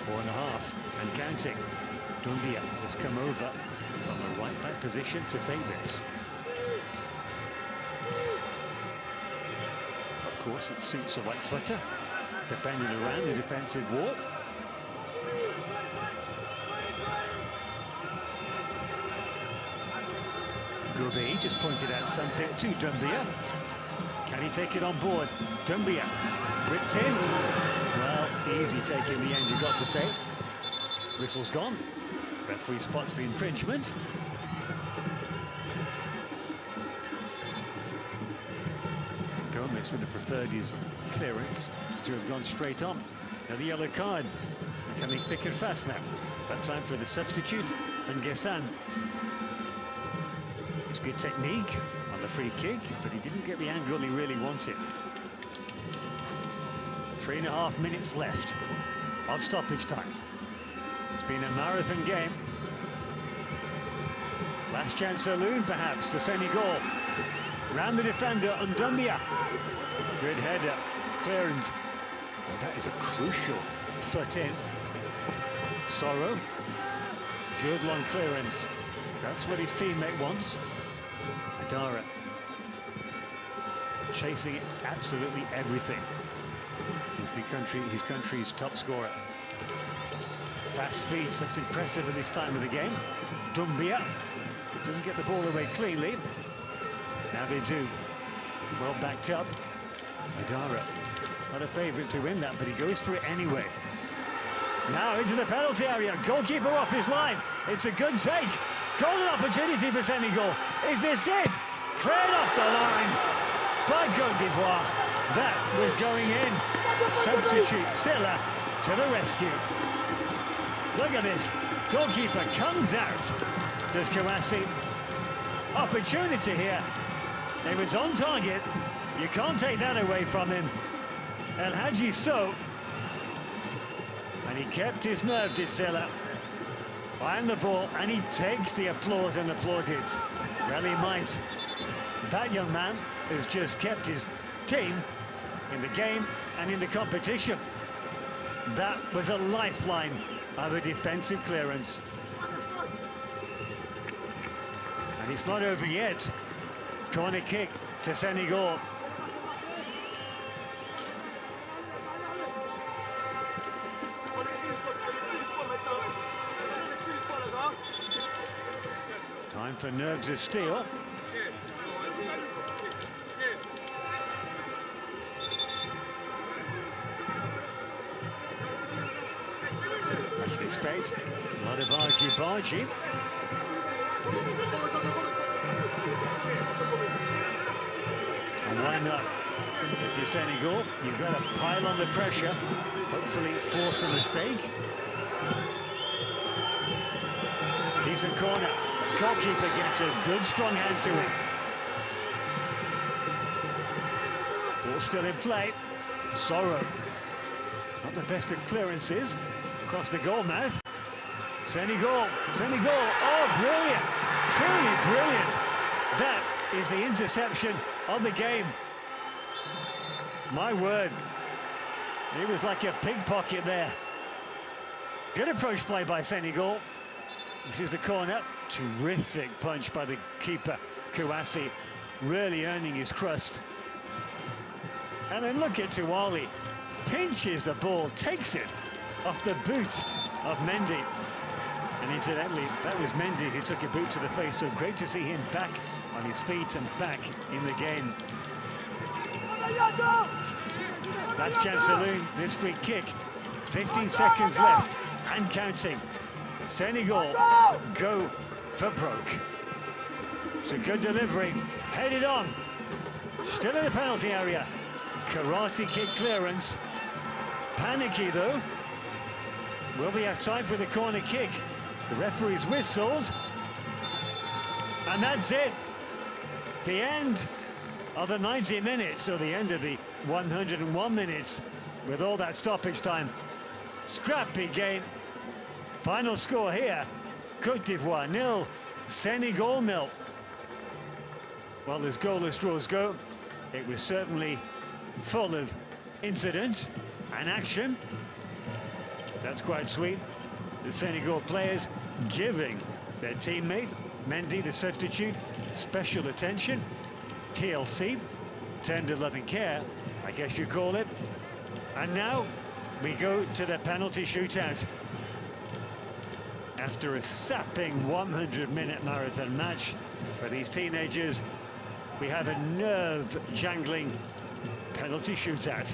4.5 and counting. Dumbia has come over from a right back position to take this. Of course, it suits a right footer, defending around the defensive wall. Gobe just pointed out something to Dumbia. Can he take it on board? Dumbia ripped in. Well, easy take in the end, you got to say. Whistle's gone. Referee spots the infringement. Gomez would have preferred his clearance to have gone straight on. Now the yellow card becoming thick and fast now. That time for the substitute and Gessan. It's good technique on the free kick, but he didn't get the angle he really wanted. 3.5 minutes left of stoppage time. It's been a marathon game. Last chance saloon perhaps for Senegal. Round the defender on Dumbia. Good header, clearance. And that is a crucial foot in. Sorrow. Good long clearance. That's what his teammate wants. Adara chasing absolutely everything. He's his country's top scorer. Fast feet, that's impressive at this time of the game. Dumbia doesn't get the ball away cleanly. Now they do. Well backed up. Adara, not a favourite to win that, but he goes for it anyway. Now into the penalty area. Goalkeeper off his line. It's a good take. Golden opportunity for Senegal. Is this it? Cleared off the line by Côte d'Ivoire. That was going in. Substitute Silla to the rescue. Look at this. Goalkeeper comes out. Does Kouassi? Opportunity here. It was on target. You can't take that away from him. El Hadji So. And he kept his nerve, did Silla. Behind the ball, and he takes the applause and the plaudits. Well, he might. That young man has just kept his team in the game and in the competition. That was a lifeline of a defensive clearance. And it's not over yet. Corner kick to Senegal. Time for nerves of steel. I should expect a lot of argy-bargy. And why not? If you're Senegal, you've got to pile on the pressure, hopefully force a mistake. Decent corner. Goalkeeper gets a good strong hand to it. Ball still in play. Sorrow. Not the best of clearances. Across the goal mouth. Senegal. Oh, brilliant. Truly brilliant. That is the interception of the game. My word. It was like a pickpocket there. Good approach play by Senegal. This is the corner. Terrific punch by the keeper, Kouassi, really earning his crust. And then look at Tuwali. Pinches the ball, takes it off the boot of Mendy. And incidentally, that was Mendy who took a boot to the face, so great to see him back on his feet and back in the game. That's chance saloon, this free kick. 15 seconds left and counting. Senegal go for broke. It's a good delivery, headed on. Still in the penalty area. Karate kick clearance. Panicky though. Will we have time for the corner kick? The referee's whistled. And that's it. The end of the 90 minutes, or the end of the 101 minutes, with all that stoppage time. Scrappy game. Final score here, Côte d'Ivoire 0, Senegal 0. Well, as goalless draws go, it was certainly full of incident and action. That's quite sweet. The Senegal players giving their teammate, Mendy, the substitute, special attention. TLC, tender loving care, I guess you call it. And now we go to the penalty shootout. After a sapping 100-minute marathon match for these teenagers, we have a nerve-jangling penalty shootout.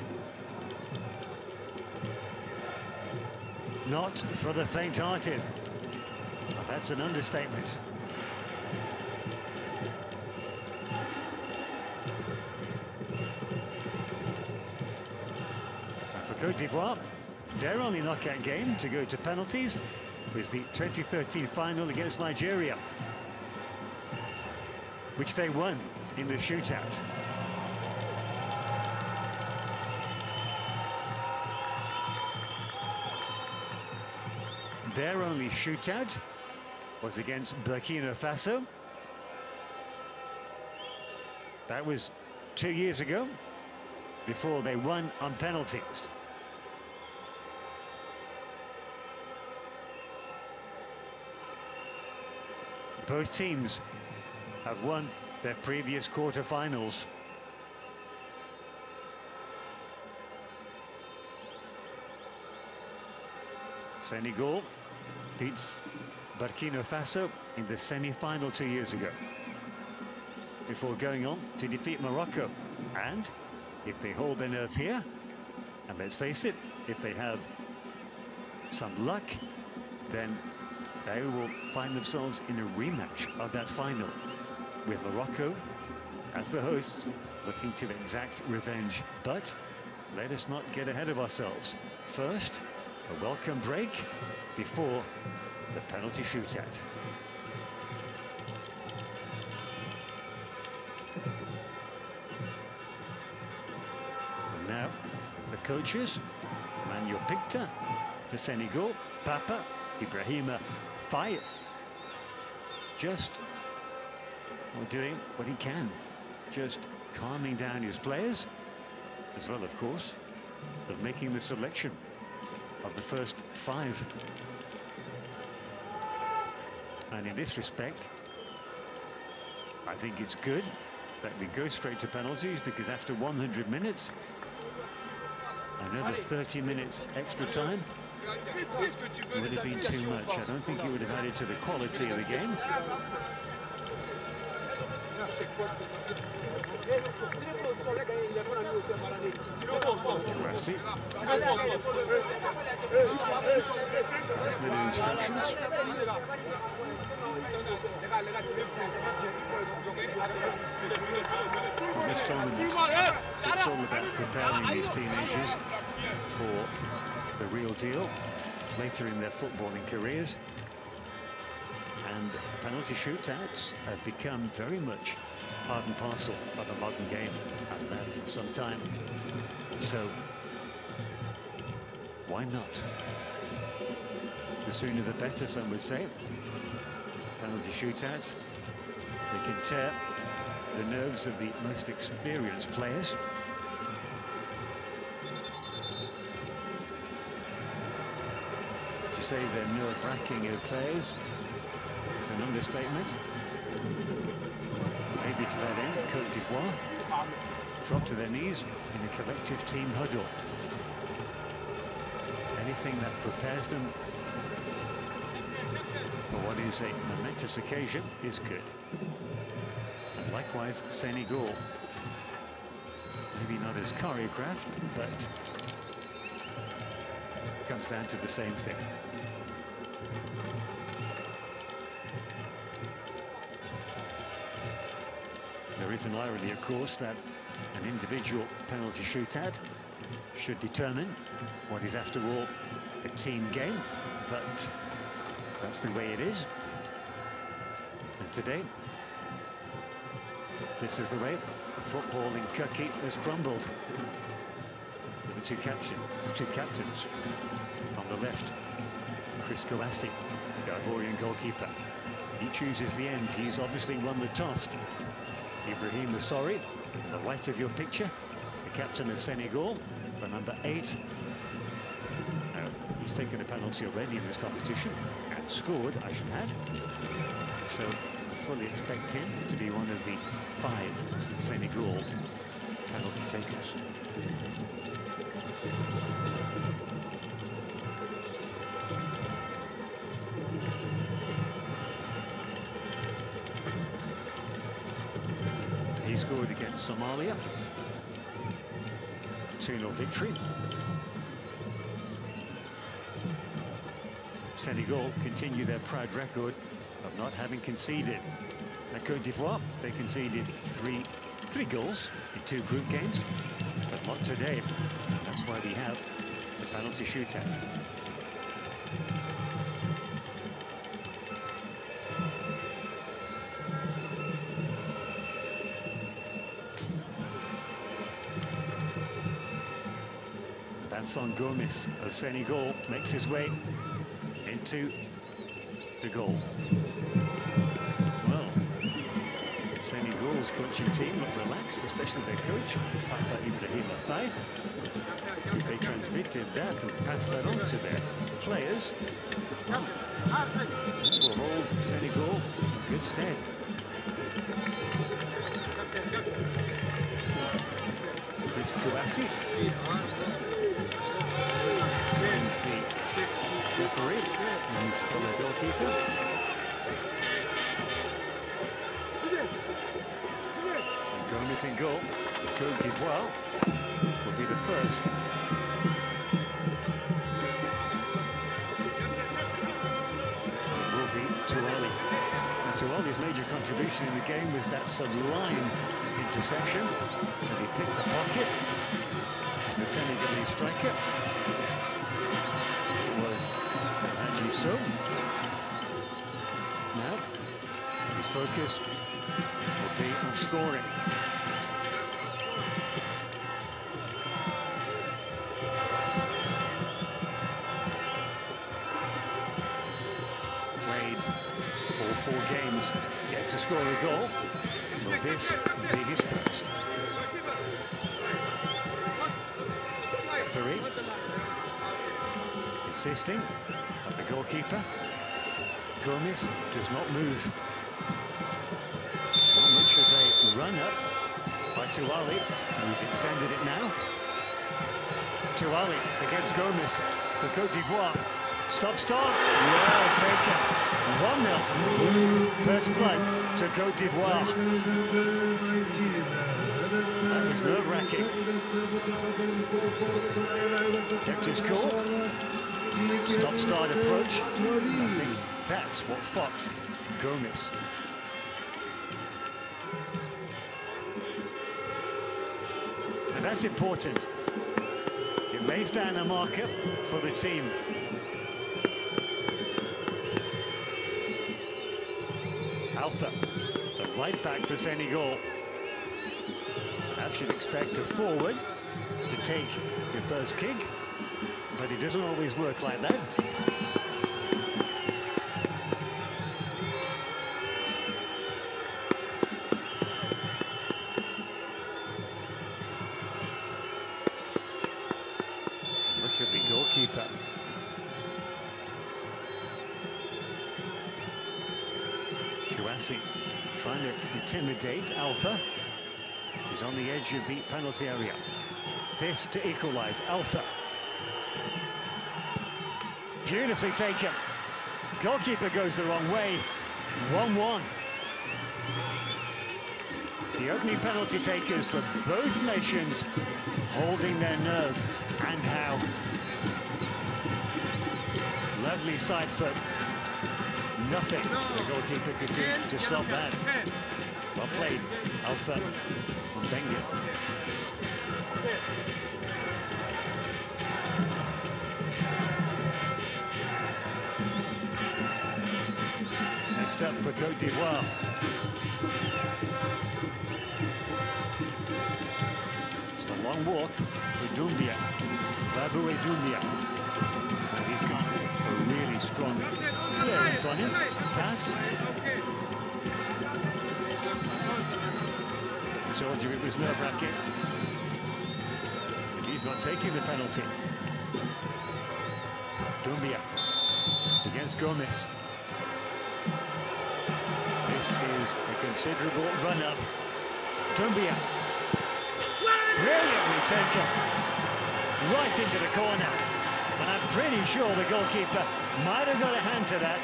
Not for the faint-hearted. Well, that's an understatement. And for Côte d'Ivoire, their only knockout game to go to penalties was the 2013 final against Nigeria, which they won in the shootout. Their only shootout was against Burkina Faso. That was 2 years ago, before they won on penalties. Both teams have won their previous quarter-finals. Senegal beats Burkina Faso in the semi-final 2 years ago, before going on to defeat Morocco. And if they hold their nerve here, and let's face it, if they have some luck, then they will find themselves in a rematch of that final, with Morocco as the hosts looking to exact revenge. But let us not get ahead of ourselves. First, a welcome break before the penalty shootout. And now, the coaches, Manuel Picta for Senegal, Papa, Ibrahima Faye, just doing what he can, just calming down his players, as well, of course, of making the selection of the first 5. And in this respect, I think it's good that we go straight to penalties, because after 100 minutes, another 30 minutes extra time would have been too much. I don't think it would have added to the quality of the game. Kurasi. Last minute instructions. In this tournament, it's all about preparing these teenagers for the real deal later in their footballing careers. And penalty shootouts have become very much part and parcel of the modern game, and that for some time. So why not? The sooner the better, some would say. Penalty shootouts, they can tear the nerves of the most experienced players. To say they're nerve-wracking affairs, it's an understatement. Maybe to that end, Côte d'Ivoire drop to their knees in a collective team huddle. Anything that prepares them for what is a momentous occasion is good. And likewise, Senegal. Maybe not as choreographed, but it comes down to the same thing. There is an irony, of course, that an individual penalty shootout should determine what is, after all, a team game, but that's the way it is. And today, this is the way Football in Cup has crumbled. The two captains on the left, Chris Kowasi, the Ivorian goalkeeper. He chooses the end. He's obviously won the toss. Ibrahim Assori, on the right of your picture, the captain of Senegal, the number 8. Now, he's taken a penalty already in this competition and scored, I should add. So I fully expect him to be one of the 5 Senegal penalty takers. He scored against Somalia. 2-0 victory. Senegal continue their proud record of not having conceded. At Côte d'Ivoire, they conceded three goals in 2 group games, but not today. That's why we have the penalty shootout. Vincent Gomis of Senegal makes his way into the goal. Well, Senegal's coaching team look relaxed, especially their coach, Papa Ibrahim Afai. They transmitted that and passed that on to their players. This will hold Senegal in good stead. Chris Kowasi. Joins the referee and his fellow goalkeeper. So Gomis in goal. Côte d'Ivoire will be the first. It will be Touali. Now Touali's major contribution in the game was that sublime interception, and he picked the pocket of the Senegalese striker. Was Haji So. Now, his focus will be on scoring. Played all 4 games, yet to score a goal. Will this be his first? Referee insisting that the goalkeeper, Gomis, does not move. Not much of a run-up by Touali, who's extended it now. Touali against Gomis for Côte d'Ivoire. Stop. Well taken. 1-0. First blood to Côte d'Ivoire. That was nerve-wracking. Kept his cool. Stop-start approach. I think that's what foxed Gomis. And that's important. It lays down a marker for the team. Alpha, the right back for Senegal. Perhaps you'd expect a forward to take your first kick, but it doesn't always work like that. Look at the goalkeeper. Kouassi trying to intimidate Alpha. He's on the edge of the penalty area. This to equalize. Alpha. Beautifully taken. Goalkeeper goes the wrong way. 1-1. The opening penalty takers for both nations holding their nerve. And how. Lovely side foot. Nothing the goalkeeper could do to stop that. Well played, Alpha from Benga. Next up for Côte d'Ivoire. long walk for Doumbia. Baboué Doumbia. And he's got a really strong clearance on him. Pass. I told you it was nerve-wracking. And he's not taking the penalty. Doumbia against Gomez. This is a considerable run-up. Doumbia. Brilliantly taken. Right into the corner. And I'm pretty sure the goalkeeper might have got a hand to that.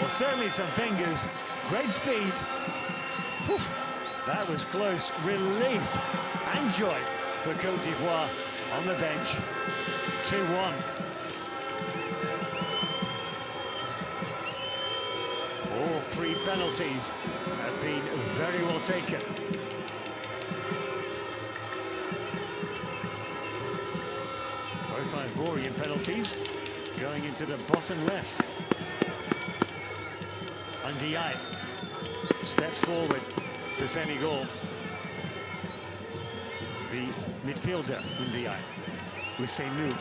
Or certainly some fingers. Great speed. Oof. That was close. Relief and joy for Côte d'Ivoire on the bench. 2-1. All three penalties have been very well taken. Both Ivorian penalties going into the bottom left. Ndiaye steps forward for Senegal. The midfielder, Ndiaye, with Senegal.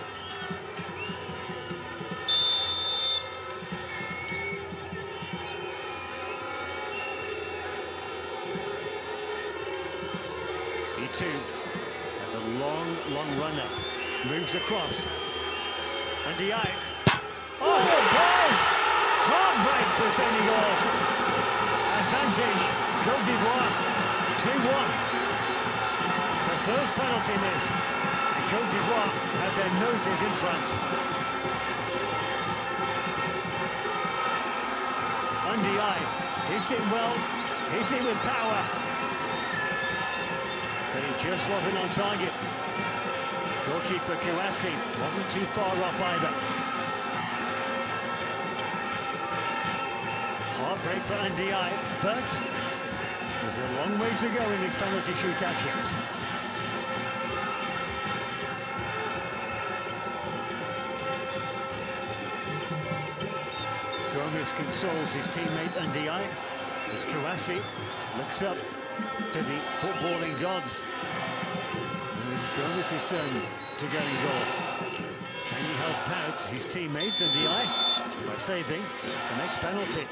He too has a long run-up. Moves across. Ndiaye. Oh, the post! Heartbreak for Senegal. Advantage, Côte d'Ivoire, 2-1. The first penalty miss, and Côte d'Ivoire have their noses in front. Ndiaye hits it well, hits it with power. But he just wasn't on target. Goalkeeper Kouassi wasn't too far off either. Heartbreak for Ndiaye, but there's a long way to go in this penalty shootout yet. Gomez consoles his teammate Ndiaye as Kouassi looks up to the footballing gods. And it's Gomez's turn to go in goal. Can he help out his teammate Ndiaye by saving the next penalty?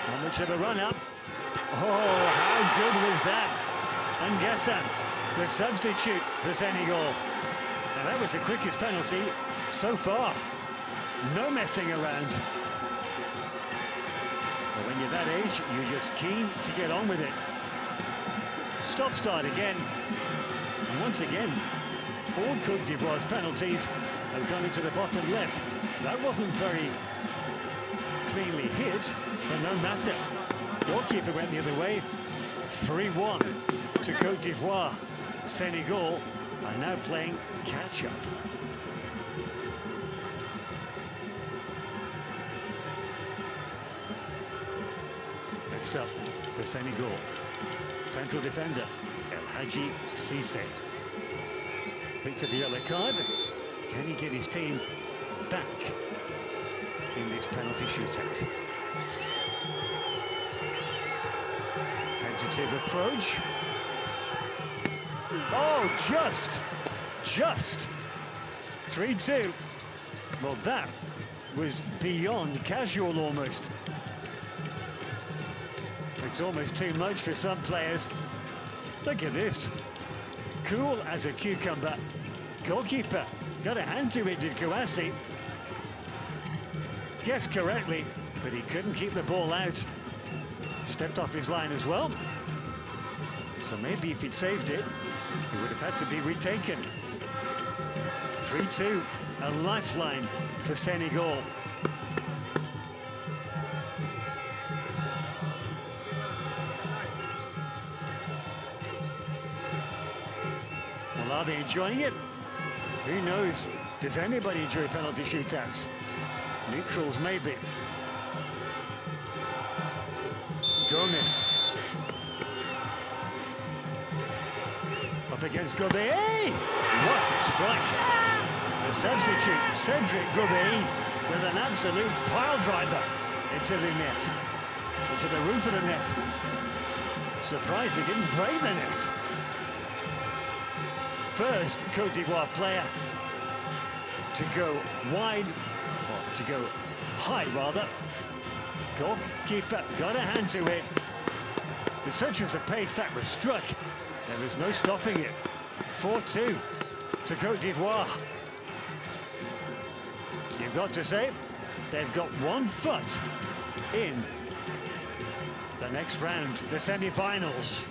How much of a run-up? Oh, how good was that? Nguessa, the substitute for Senegal. Now that was the quickest penalty so far. No messing around. But when you're that age, you're just keen to get on with it. Stop-start again. And once again, all Côte d'Ivoire's penalties have gone into the bottom left. That wasn't very cleanly hit, but no matter. Goalkeeper went the other way. 3-1 to Côte d'Ivoire. Senegal are now playing catch-up. Next up for Senegal, central defender El Hadji Cissé. Picked up the yellow card. Can he get his team back in this penalty shootout? Tentative approach. Oh, just 3-2. Well, that was beyond casual almost. It's almost too much for some players. Look at this. Cool as a cucumber. Goalkeeper got a hand to it, did Kouassi. Guessed correctly, but he couldn't keep the ball out. Stepped off his line as well. So maybe if he'd saved it, it would have had to be retaken. 3-2, a lifeline for Senegal. Well, are they enjoying it? Who knows? Does anybody enjoy penalty shootouts? Neutrals, maybe. Gomez. Up against Gobey. What a strike. The substitute, Cedric Gobey, with an absolute pile driver into the net. Into the roof of the net. Surprised he didn't break the net. first Côte d'Ivoire player to go wide, or to go high rather. Goalkeeper got a hand to it. But such was the pace that was struck, there was no stopping it. 4-2 to Côte d'Ivoire. You've got to say, they've got 1 foot in the next round, the semi-finals.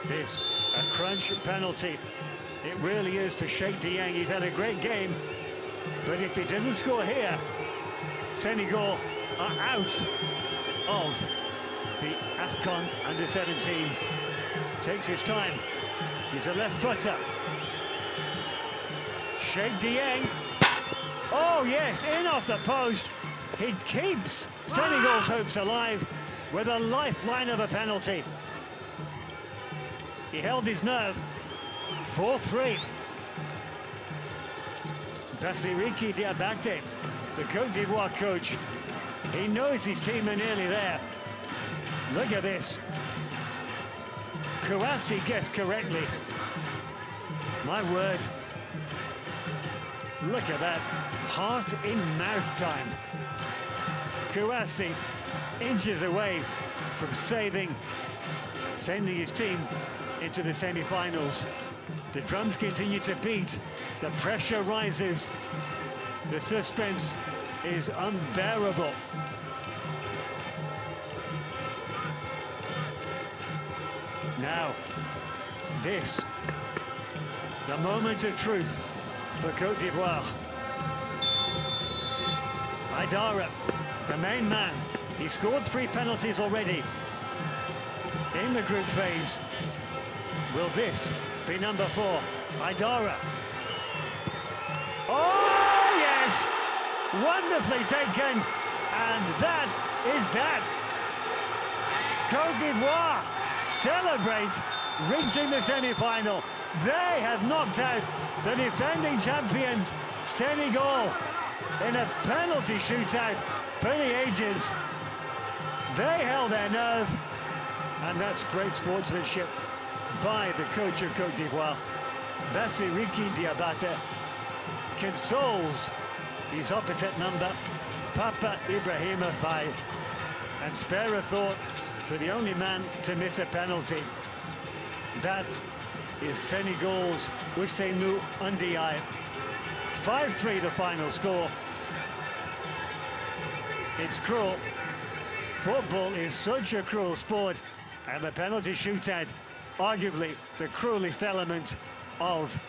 This, a crunch penalty. It really is for Cheikh Dieng. He's had a great game, but if he doesn't score here, Senegal are out of the AFCON under-17. Takes his time. He's a left footer. Cheikh Dieng. Oh yes, in off the post. He keeps Senegal's hopes alive with a lifeline of a penalty. He held his nerve. 4-3. Bassiriki Diabate, the Côte d'Ivoire coach, he knows his team are nearly there. Look at this. Kouassi guessed correctly. My word. Look at that. Heart in mouth time. Kouassi inches away from saving, sending his team into the semi-finals. The drums continue to beat. The pressure rises. The suspense is unbearable. Now, this, the moment of truth for Côte d'Ivoire. Aidara, the main man. He scored 3 penalties already in the group phase. Will this be number 4? Aidara. Oh, yes! Wonderfully taken. And that is that. Côte d'Ivoire celebrate reaching the semi-final. They have knocked out the defending champions, Senegal, in a penalty shootout for the ages. They held their nerve, and that's great sportsmanship by the coach of Côte d'Ivoire. Bassiriki Diabate consoles his opposite number, Papa Ibrahima Faye, and spare a thought for the only man to miss a penalty. That is Senegal's Ousseynou Ndiaye. 5-3 the final score. It's cruel. Football is such a cruel sport, and the penalty shootout, arguably the cruelest element of